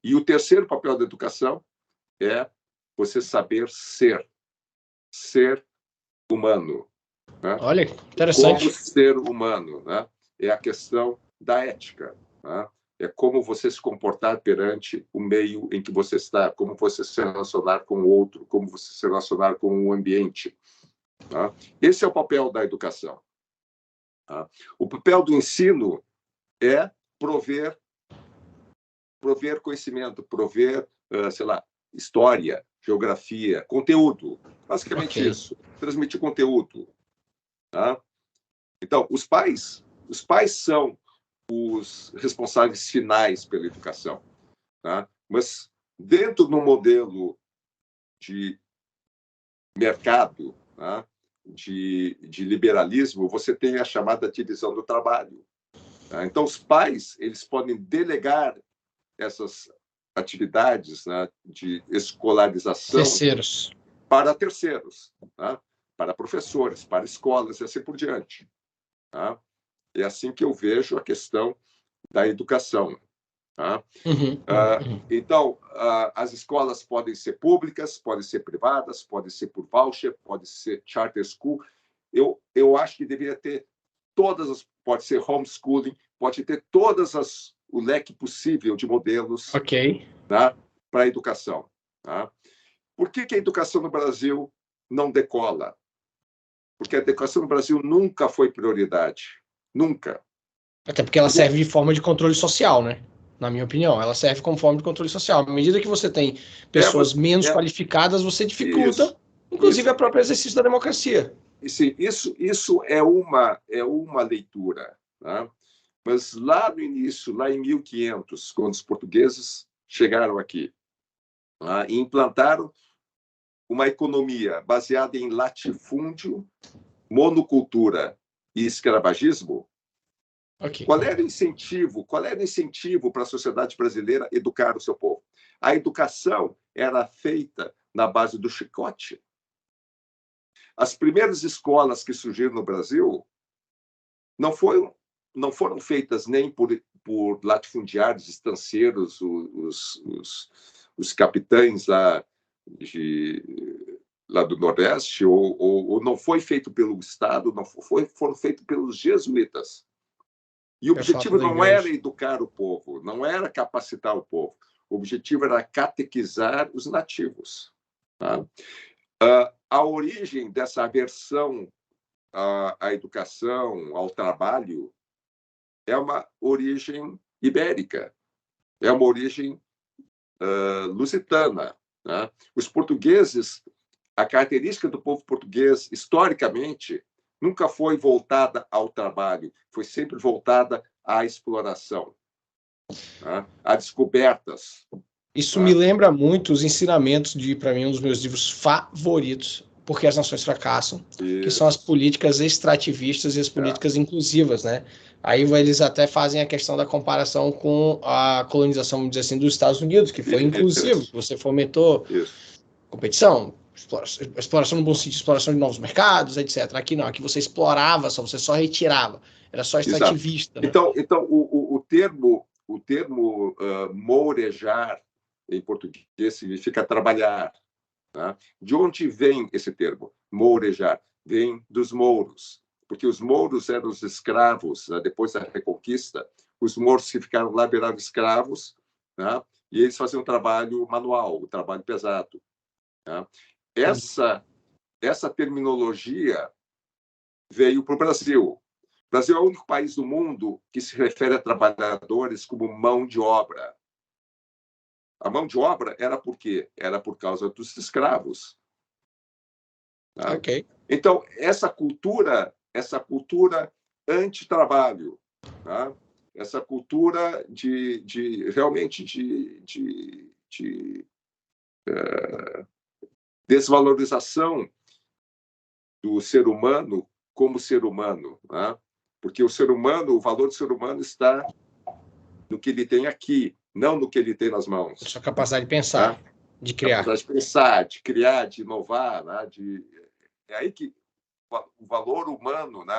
E o terceiro papel da educação é você saber ser humano. Né? Olha, interessante. Como ser humano, né? É a questão da ética. Né? É como você se comportar perante o meio em que você está, como você se relacionar com o outro, como você se relacionar com o ambiente. Tá? Esse é o papel da educação. Tá? O papel do ensino é prover conhecimento, prover, sei lá, história, geografia, conteúdo. Basicamente isso. Transmitir conteúdo. Tá? Então, os pais são os responsáveis finais pela educação. Tá? Mas, dentro do modelo de mercado, tá? de liberalismo, você tem a chamada divisão do trabalho. Tá? Então, os pais eles podem delegar essas atividades, né, de escolarização para terceiros, tá? Para professores, para escolas e assim por diante. Tá? É assim que eu vejo a questão da educação. Tá? Então, as escolas podem ser públicas, podem ser privadas, podem ser por voucher, pode ser charter school. Eu acho que deveria ter pode ser homeschooling, pode ter o leque possível de modelos, tá, para a educação. Tá? Por que a educação no Brasil não decola? Porque a educação no Brasil nunca foi prioridade. Nunca. Até porque ela serve de forma de controle social, né? Na minha opinião, ela serve como forma de controle social. À medida que você tem pessoas menos qualificadas, você dificulta, inclusive, o próprio exercício da democracia. Sim, isso é uma leitura. Tá? Mas lá no início, lá em 1500, quando os portugueses chegaram aqui, tá? E implantaram uma economia baseada em latifúndio, monocultura e escravagismo, Qual era o incentivo para a sociedade brasileira educar o seu povo? A educação era feita na base do chicote. As primeiras escolas que surgiram no Brasil não foram feitas nem por latifundiários, estanceiros, os capitães lá do Nordeste, ou não foi feito pelo Estado, foram feitos pelos jesuítas. E o objetivo não era educar o povo, não era capacitar o povo. O objetivo era catequizar os nativos. Tá? A origem dessa aversão à educação, ao trabalho, é uma origem ibérica, é uma origem lusitana. Né? Os portugueses, a característica do povo português, historicamente, nunca foi voltada ao trabalho, foi sempre voltada à exploração, né? A descobertas. Isso me lembra muito os ensinamentos para mim, um dos meus livros favoritos, Porque as Nações Fracassam, que são as políticas extrativistas e as políticas inclusivas, né? Aí eles até fazem a questão da comparação com a colonização, vamos dizer assim, dos Estados Unidos, que foi inclusivo, você fomentou competição, exploração no bom sentido, exploração de novos mercados, etc. Aqui não, aqui você explorava, você só retirava, era só extrativista. Né? Então o termo mourejar em português significa trabalhar. Tá? De onde vem esse termo, mourejar? Vem dos mouros, porque os mouros eram os escravos, né? Depois da Reconquista, os mouros que ficaram lá viraram escravos, né? E eles faziam trabalho manual, trabalho pesado. Tá? Essa terminologia veio para o Brasil. O Brasil é o único país do mundo que se refere a trabalhadores como mão de obra. A mão de obra era por quê? Era por causa dos escravos. Tá? Então, essa cultura anti-trabalho, tá? Essa cultura realmente de desvalorização do ser humano como ser humano, tá? Porque o valor do ser humano está no que ele tem aqui, não no que ele tem nas mãos. Sua capacidade de pensar, tá? De criar. Capacidade de pensar, de criar, de inovar. Né? É aí que o valor humano, né,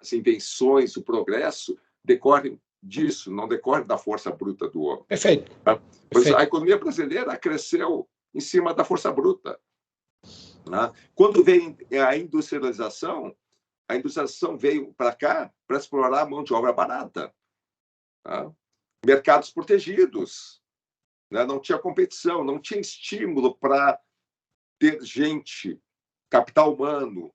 as invenções, o progresso, decorrem disso, não decorre da força bruta do homem. Perfeito. Tá? Perfeito. A economia brasileira cresceu em cima da força bruta. Né? Quando veio a industrialização veio para cá para explorar a mão de obra barata. Tá? Mercados protegidos. Né? Não tinha competição, não tinha estímulo para ter gente, capital humano,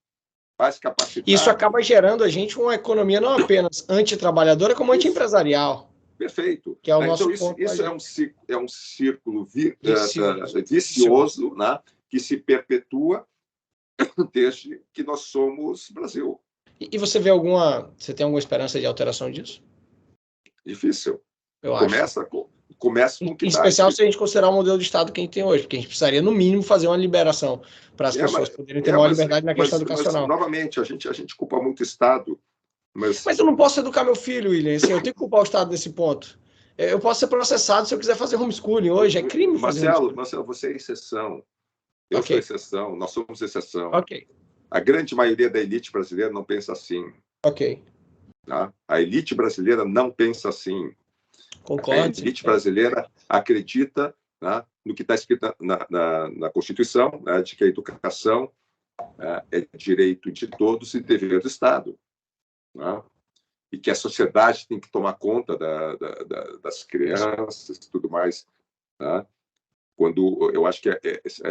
mais capacitado. Isso acaba gerando a gente uma economia não apenas antitrabalhadora, como anti-empresarial. Perfeito. Que é o nosso então, ponto. Isso é um círculo vicioso, vicioso, né? Que se perpetua desde que nós somos Brasil. E você tem alguma esperança de alteração disso? Difícil. Eu Começa acho. com o que em especial se a gente considerar o modelo de Estado que a gente tem hoje, porque a gente precisaria, no mínimo, fazer uma liberação para as pessoas poderem ter maior liberdade na questão educacional. Mas, novamente, a gente culpa muito o Estado. Mas eu não posso educar meu filho, William. Assim, eu tenho que culpar o Estado nesse ponto. Eu posso ser processado se eu quiser fazer homeschooling hoje. É crime fazer homeschooling. Marcelo, você é exceção. Eu sou exceção. Nós somos exceção. Ok. A grande maioria da elite brasileira não pensa assim. Ok. Tá? A elite brasileira não pensa assim. Concordo. A elite brasileira acredita, né, no que está escrito na Constituição, né, de que a educação é direito de todos e dever do Estado. Né? E que a sociedade tem que tomar conta das crianças e tudo mais. Né? Quando eu acho que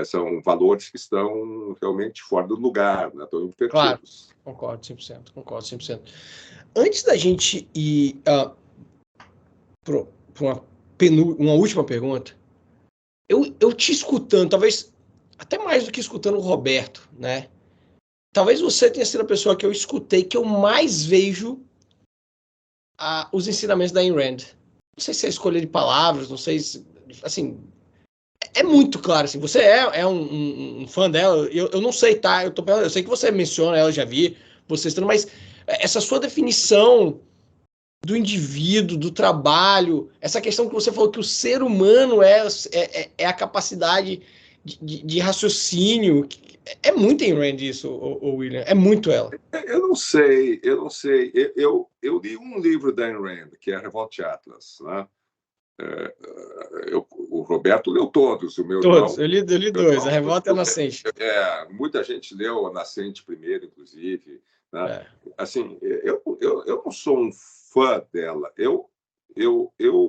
são valores que estão realmente fora do lugar, né? Estão invertidos. Claro, concordo 100%. Antes da gente ir para uma última pergunta, eu te escutando, talvez até mais do que escutando o Roberto, né? Talvez você tenha sido a pessoa que eu escutei que eu mais vejo os ensinamentos da Ayn Rand. Não sei se é escolha de palavras, não sei se, assim, é muito claro, assim, você é um fã dela, eu não sei, tá? Eu sei que você menciona ela, já vi vocês estando, mas essa sua definição do indivíduo, do trabalho, essa questão que você falou que o ser humano é a capacidade de raciocínio, é muito Ayn Rand isso, William, é muito ela. Eu não sei. Eu li um livro da Ayn Rand, que é a Revolta de Atlas, né? O Roberto leu todos, o meu todos. Irmão, eu li dois, A Revolta e a Nascente. Muita gente leu a Nascente primeiro, inclusive. Né? Assim, eu não sou um fã dela. Eu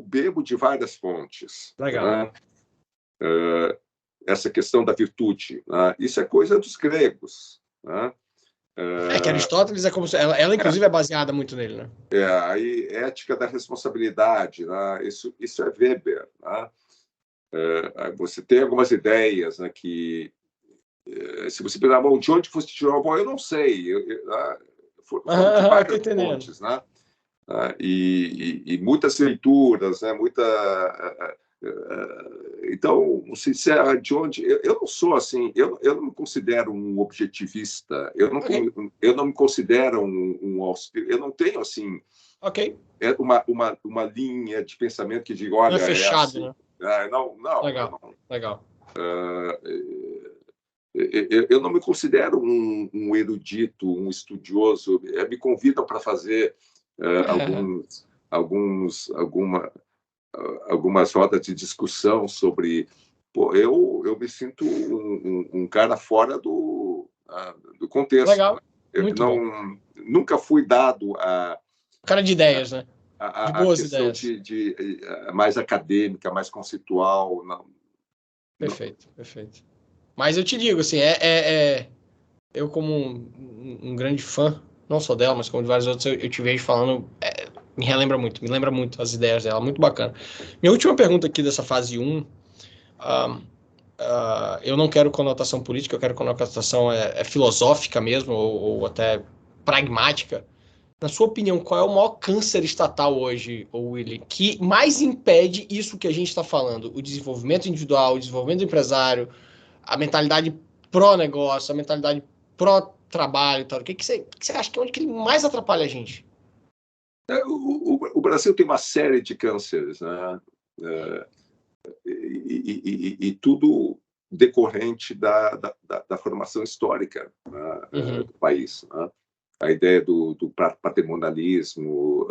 bebo de várias fontes. Legal. Né? Essa questão da virtude. Né? Isso é coisa dos gregos. Né? Que Aristóteles é como se... Ela inclusive, é baseada muito nele, né? Aí, ética da responsabilidade, né? Isso é Weber. Né? Você tem algumas ideias, né, que, se você pegar a mão de onde você tirou a bola, eu não sei. Foram de várias fontes, né? E muitas leituras, né? Então, se é de onde... Eu não sou assim, eu não me considero um objetivista, eu não me considero eu não tenho, assim, uma linha de pensamento que diga, olha... Não é fechado, assim. Né? Não. Legal. Eu não me considero um erudito, um estudioso. Me convidam para fazer algumas rodas de discussão sobre... Pô, eu me sinto um cara fora do contexto. Legal. Nunca fui dado a... Cara de ideias, né? De boas ideias. De mais acadêmica, mais conceitual. Não. Perfeito. Mas eu te digo, assim, eu como um grande fã, não só dela, mas como de vários outros, eu te vejo falando, me lembra muito as ideias dela, muito bacana. Minha última pergunta aqui dessa fase 1, eu não quero conotação política, eu quero conotação filosófica mesmo, ou até pragmática. Na sua opinião, qual é o maior câncer estatal hoje, Willy, que mais impede isso que a gente está falando? O desenvolvimento individual, o desenvolvimento do empresário, a mentalidade pró-negócio, a mentalidade pró-trabalho e tal. O que você acha que é onde que ele mais atrapalha a gente? O Brasil tem uma série de cânceres, né? E tudo decorrente da formação histórica, né, do país. Né? A ideia do patrimonialismo,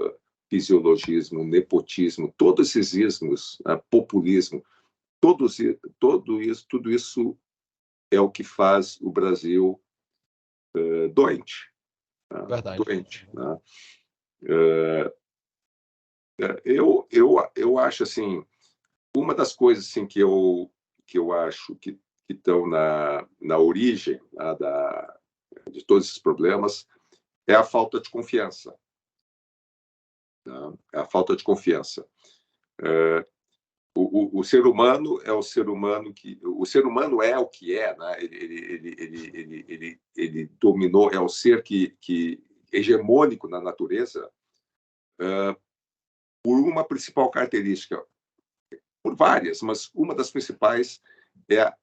fisiologismo, nepotismo, todos esses ismos, populismo, tudo isso é o que faz o Brasil doente. Verdade. Doente. Né? Eu acho assim, uma das coisas assim, que eu acho que estão na origem, né, de todos esses problemas é a falta de confiança. Né? É a falta de confiança. O ser humano é o ser humano que o ser humano é o que é, né? Ele dominou, é o ser que hegemônico na natureza por uma principal característica, por várias, mas uma das principais é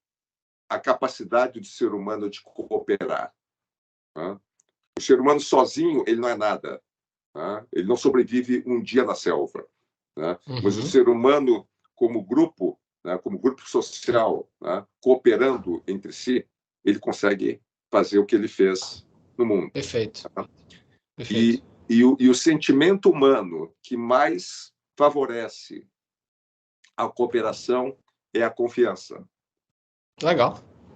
a capacidade do ser humano de cooperar. Né? O ser humano sozinho ele não é nada, né? Ele não sobrevive um dia na selva, né? Mas o ser humano como grupo, né, como grupo social, né, cooperando entre si, ele consegue fazer o que ele fez no mundo. Perfeito. Tá? Perfeito. E o sentimento humano que mais favorece a cooperação é a confiança. Legal.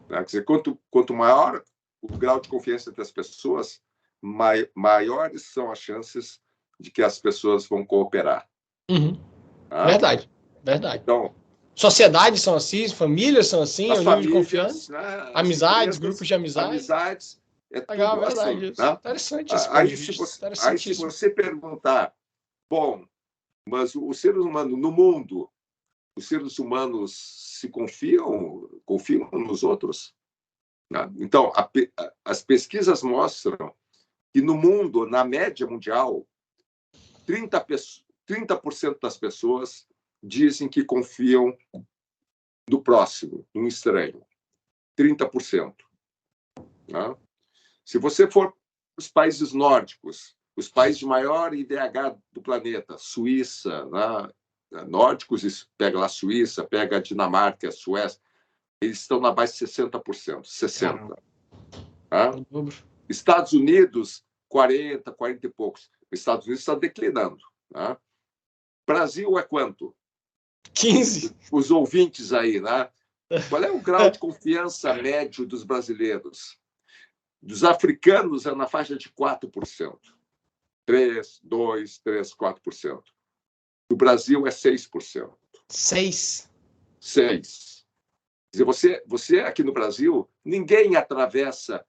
Né? Quer dizer, quanto maior o grau de confiança entre as pessoas, maiores são as chances de que as pessoas vão cooperar. Tá? Verdade. Verdade. Então, sociedades são assim, famílias são assim, as o nível de famílias, confiança, né, amizades, empresas, grupos de amizades, é Legal, tudo verdade. assim. Isso. Né? Interessante esse ponto de vista. Aí, se você perguntar, bom, mas os seres humanos no mundo, os seres humanos se confiam nos outros? Né? Então, as pesquisas mostram que no mundo, na média mundial, 30% das pessoas dizem que confiam no próximo, no estranho. 30%. Né? Se você for os países nórdicos, os países de maior IDH do planeta, Suíça, né? Nórdicos, pega lá a Suíça, pega a Dinamarca, a Suécia, eles estão na base de 60%, 60%. Tá? Estados Unidos, 40 e poucos. Os Estados Unidos está declinando. Tá? Brasil é quanto? 15. Os ouvintes aí, né? Qual é o grau de confiança médio dos brasileiros? Dos africanos é na faixa de 4%. 3, 2, 3, 4%. Do Brasil é 6%. 6. 6. Quer dizer, você aqui no Brasil, ninguém atravessa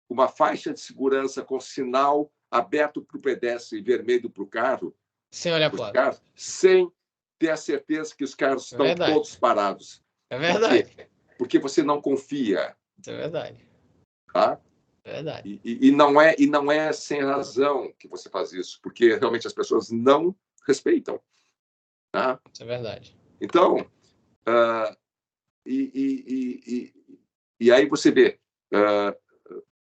uma faixa de segurança com sinal aberto para o pedestre e vermelho para o carro, sem olhar para o lado, sem ter a certeza que os carros estão todos parados. É verdade. Por quê? Porque você não confia. Isso é verdade. Tá? É verdade. E não é sem razão que você faz isso, porque realmente as pessoas não respeitam. Tá? Isso é verdade. Então, e aí você vê,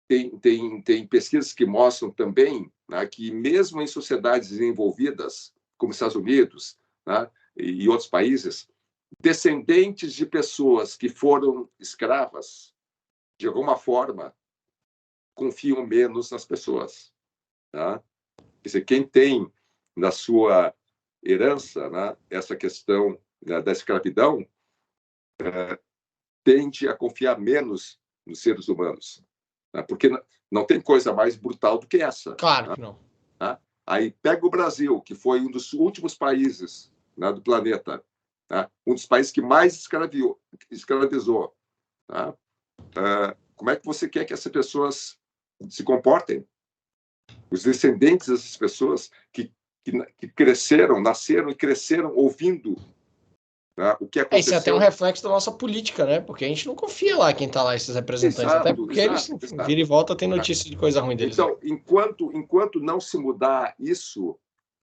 tem pesquisas que mostram também, né, que mesmo em sociedades desenvolvidas, como Estados Unidos, né, e outros países, descendentes de pessoas que foram escravas, de alguma forma, confiam menos nas pessoas. Tá? Quer dizer, quem tem na sua herança, né, essa questão, né, da escravidão, tende a confiar menos nos seres humanos. Né? Porque não tem coisa mais brutal do que essa. Claro né? que não. Tá? Aí pega o Brasil, que foi um dos últimos países, né, do planeta, tá? Um dos países que mais escravizou. Tá? Como é que você quer que essas pessoas se comportem? Os descendentes dessas pessoas que cresceram, nasceram e cresceram ouvindo, né, o que aconteceu. Isso é até um reflexo da nossa política, né? Porque a gente não confia lá quem está lá, esses representantes. Exato, até porque eles vira e volta tem notícia de coisa ruim deles. Então, enquanto não se mudar isso,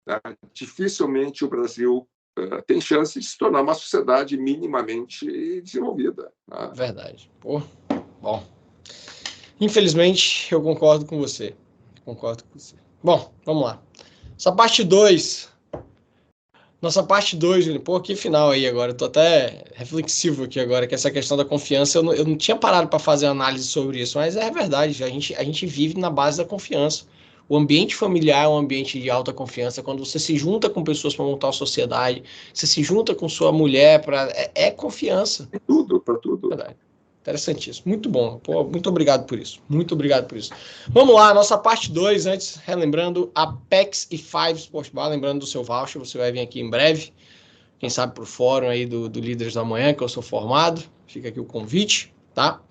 né, dificilmente o Brasil tem chance de se tornar uma sociedade minimamente desenvolvida. Né? Verdade. Pô, bom. Infelizmente, eu concordo com você. Bom, vamos lá. Essa parte 2 Nossa parte 2, Júnior. Pô, que final aí agora. Eu tô até reflexivo aqui agora, que essa questão da confiança, eu não tinha parado para fazer análise sobre isso, mas é verdade, a gente vive na base da confiança. O ambiente familiar é um ambiente de alta confiança. Quando você se junta com pessoas para montar uma sociedade, você se junta com sua mulher, é confiança. É tudo, para tudo. Verdade. Interessantíssimo. Muito bom. Pô, muito obrigado por isso. Muito obrigado por isso. Vamos lá, nossa parte 2, antes, relembrando Apex e Five Sports Bar, lembrando do seu voucher, você vai vir aqui em breve, quem sabe pro fórum aí do Líderes da Manhã, que eu sou formado. Fica aqui o convite, tá?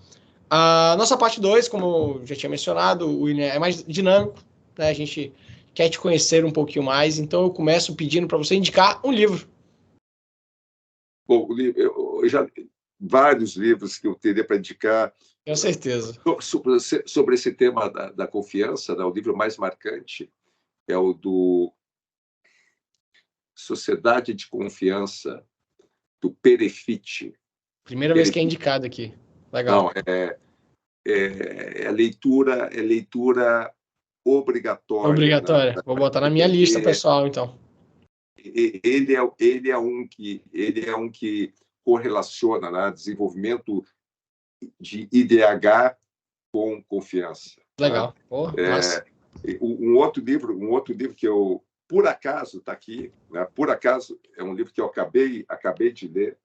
A nossa parte 2, como eu já tinha mencionado, o William é mais dinâmico, né? A gente quer te conhecer um pouquinho mais, então eu começo pedindo para você indicar um livro. Bom, eu já vários livros que eu teria para indicar. Com certeza. Sobre esse tema da confiança, né? O livro mais marcante é o do Sociedade de Confiança, do Perefit. Primeira vez que é indicado aqui. Legal. Não, é leitura obrigatória. Obrigatória. Né? Vou botar na minha lista, pessoal, então. Ele é um que correlaciona, né, desenvolvimento de IDH com confiança. Legal. Né? Porra, um outro livro que eu, por acaso, está aqui, né, por acaso, é um livro que eu acabei de ler,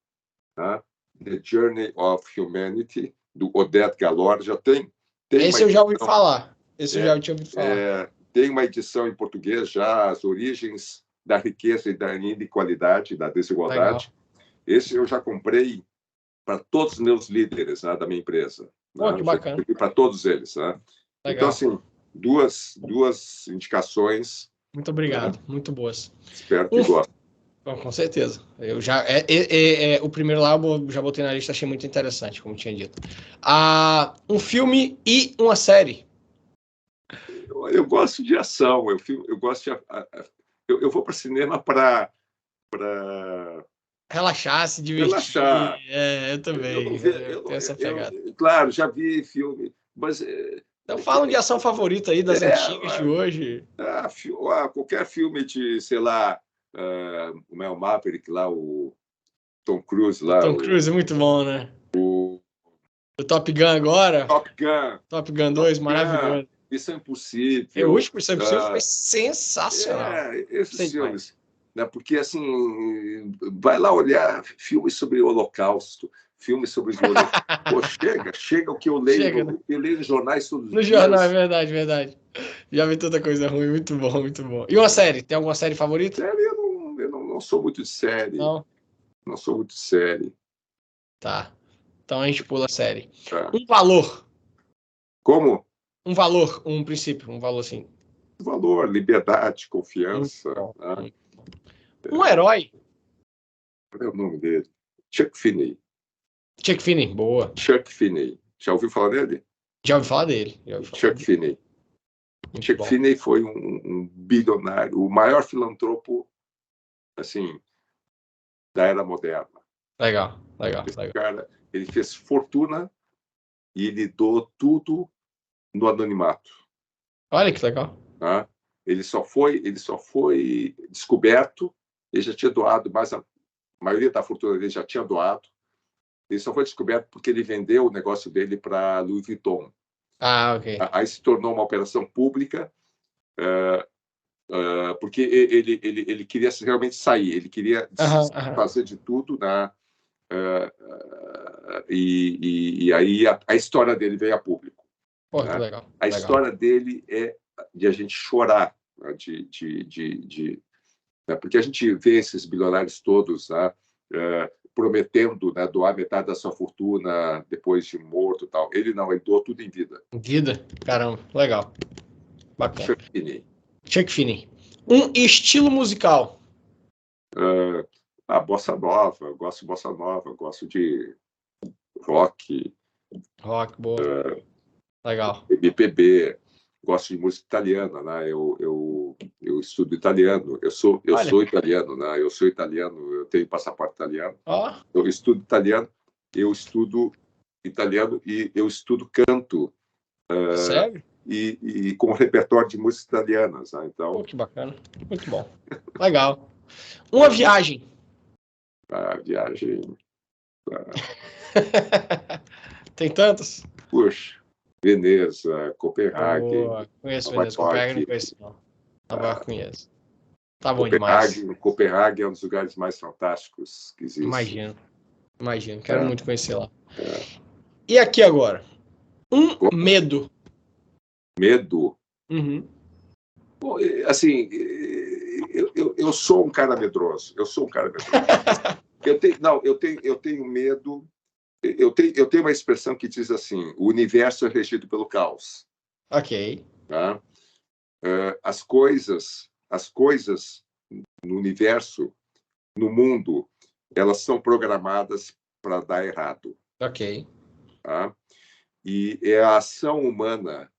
né, The Journey of Humanity, do Oded Galor. Já tem esse eu já ouvi falar. Esse eu já tinha ouvido falar. Tem uma edição em português já, As Origens da Riqueza e da Inequalidade, da Desigualdade. Legal. Esse eu já comprei para todos os meus líderes, né, da minha empresa. Pô, né? Que bacana. Para todos eles. Né? Então, assim, duas indicações. Muito obrigado. Né? Muito boas. Espero que gostem. Bom, com certeza. Eu já o primeiro lá eu já botei na lista, achei muito interessante, como tinha dito. Um filme e uma série. Eu gosto de ação. Eu gosto de. Eu vou para o cinema para relaxar, se divertir. Relaxar. Eu também. Eu tenho essa pegada. Claro, já vi filme, mas. Então fala de ação favorita aí das antigas de hoje. Qualquer filme de, sei lá, o Mel Maverick lá, o Tom Cruise lá. Tom Cruise é muito bom, né? O Top Gun agora. Top Gun 2, maravilhoso. Missão Impossível. O último Missão Impossível foi sensacional. Esses filmes. Né? Porque, assim, vai lá olhar filmes sobre o Holocausto, filmes sobre violência. Pô, chega o que eu leio. Eu leio nos jornais todos os dias. No jornal, é verdade. Já vi tanta coisa ruim, muito bom, muito bom. E uma série? Tem alguma série favorita? Série, eu não sou muito de série. Não sou muito de série. Tá. Então a gente pula a série. Tá. Um valor. Como? Um valor, um princípio, um valor assim. Valor, liberdade, confiança. Né? Um herói. Qual é o nome dele? Chuck Finney. Chuck Finney, boa. Chuck Finney. Já ouviu falar dele? Já ouvi falar dele. Chuck Finney. Chuck Finney foi um bilionário, o maior filantropo, assim, da era moderna. Legal. Cara, ele fez fortuna e ele doou tudo no anonimato. Olha que legal. Tá? Ele só foi descoberto, ele já tinha doado, mas a maioria da fortuna dele já tinha doado. Ele só foi descoberto porque ele vendeu o negócio dele para Louis Vuitton. Ok. Aí se tornou uma operação pública, porque ele queria realmente sair, ele queria fazer de tudo, né? E aí a história dele veio a público. Pô, né? Legal. A história dele é de a gente chorar, né? Né? Porque a gente vê esses bilionários todos, né? Prometendo, né, doar metade da sua fortuna depois de morto e tal. Ele não, ele doou tudo em vida. Em vida? Caramba, legal. Bacana. Chuck Finney. Um estilo musical. Bossa nova. Eu gosto de bossa nova. Eu gosto de rock. Rock, boa. Legal. MPB. Gosto de música italiana, né? Eu estudo italiano. Eu sou italiano, né? Eu sou italiano. Eu tenho passaporte italiano. Eu estudo italiano. Eu estudo italiano e eu estudo canto. Sério? E com repertório de músicas italianas. Né? Então... Pô, que bacana. Muito bom. Legal. Uma viagem. A viagem... Tem tantas? Puxa, Veneza, Copenhague, Conheço Nova Veneza, Copenhague não York. conheço, não. Nova York conheço. Tá bom demais. Copenhague é um dos lugares mais fantásticos que existe. Imagino. Quero muito conhecer lá. E aqui agora? Medo. Medo? Uhum. Bom, assim, eu sou um cara medroso. Eu tenho medo. Eu tenho uma expressão que diz assim: o universo é regido pelo caos. Ok. Tá? As coisas no universo, no mundo, elas são programadas para dar errado. Ok. Tá? E é a ação humana,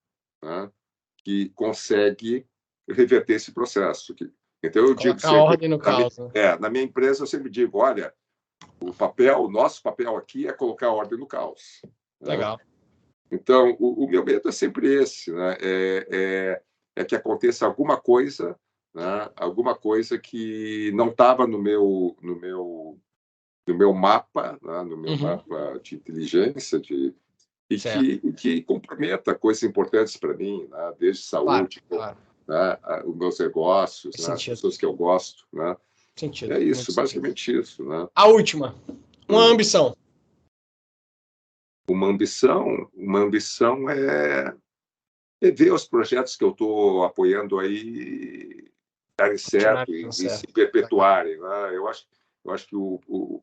tá, que consegue reverter esse processo. Então, eu digo sempre, ordem no caos. Na minha empresa, eu sempre digo, olha, o nosso papel aqui é colocar ordem no caos. Legal. Né? Então, o meu medo é sempre esse, né? É que aconteça alguma coisa, né? Alguma coisa que não estava no meu mapa, né? No meu mapa de inteligência, e que comprometa coisas importantes para mim, né? Desde saúde, claro. Né? Os meus negócios, né? As pessoas que eu gosto. Né? Sentido. É isso, basicamente isso. Né? A última. Uma ambição. Uma ambição é ver os projetos que eu estou apoiando aí darem certo e se perpetuarem. Né? Eu acho que o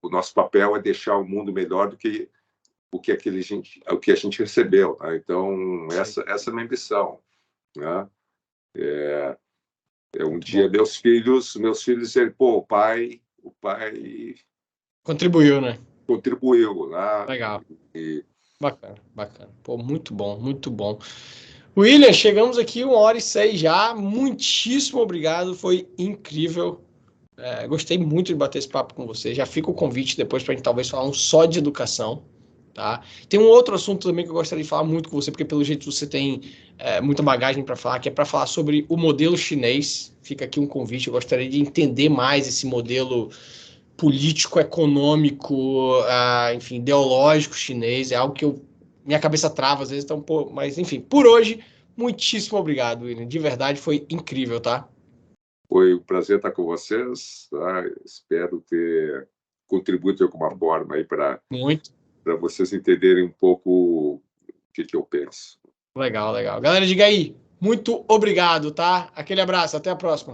nosso papel é deixar o mundo melhor do que o que a gente recebeu. Né? Então, essa é a minha ambição. Né? Um dia meus filhos dizerem, pô, o pai contribuiu, né? Contribuiu. Né? Legal. Bacana. Pô, muito bom. William, chegamos aqui 1h06 já. Muitíssimo obrigado, foi incrível. Gostei muito de bater esse papo com você. Já fica o convite depois para a gente talvez falar só de educação. Tá? Tem um outro assunto também que eu gostaria de falar muito com você, porque pelo jeito você tem muita bagagem para falar, que é para falar sobre o modelo chinês. Fica aqui um convite, eu gostaria de entender mais esse modelo político, econômico, enfim, ideológico chinês. É algo que minha cabeça trava às vezes, então, mas enfim, por hoje, muitíssimo obrigado, William. De verdade, foi incrível, tá? Foi um prazer estar com vocês. Tá? Espero ter contribuído de alguma forma aí para vocês entenderem um pouco o que eu penso. Legal. Galera, diga aí. Muito obrigado, tá? Aquele abraço, até a próxima.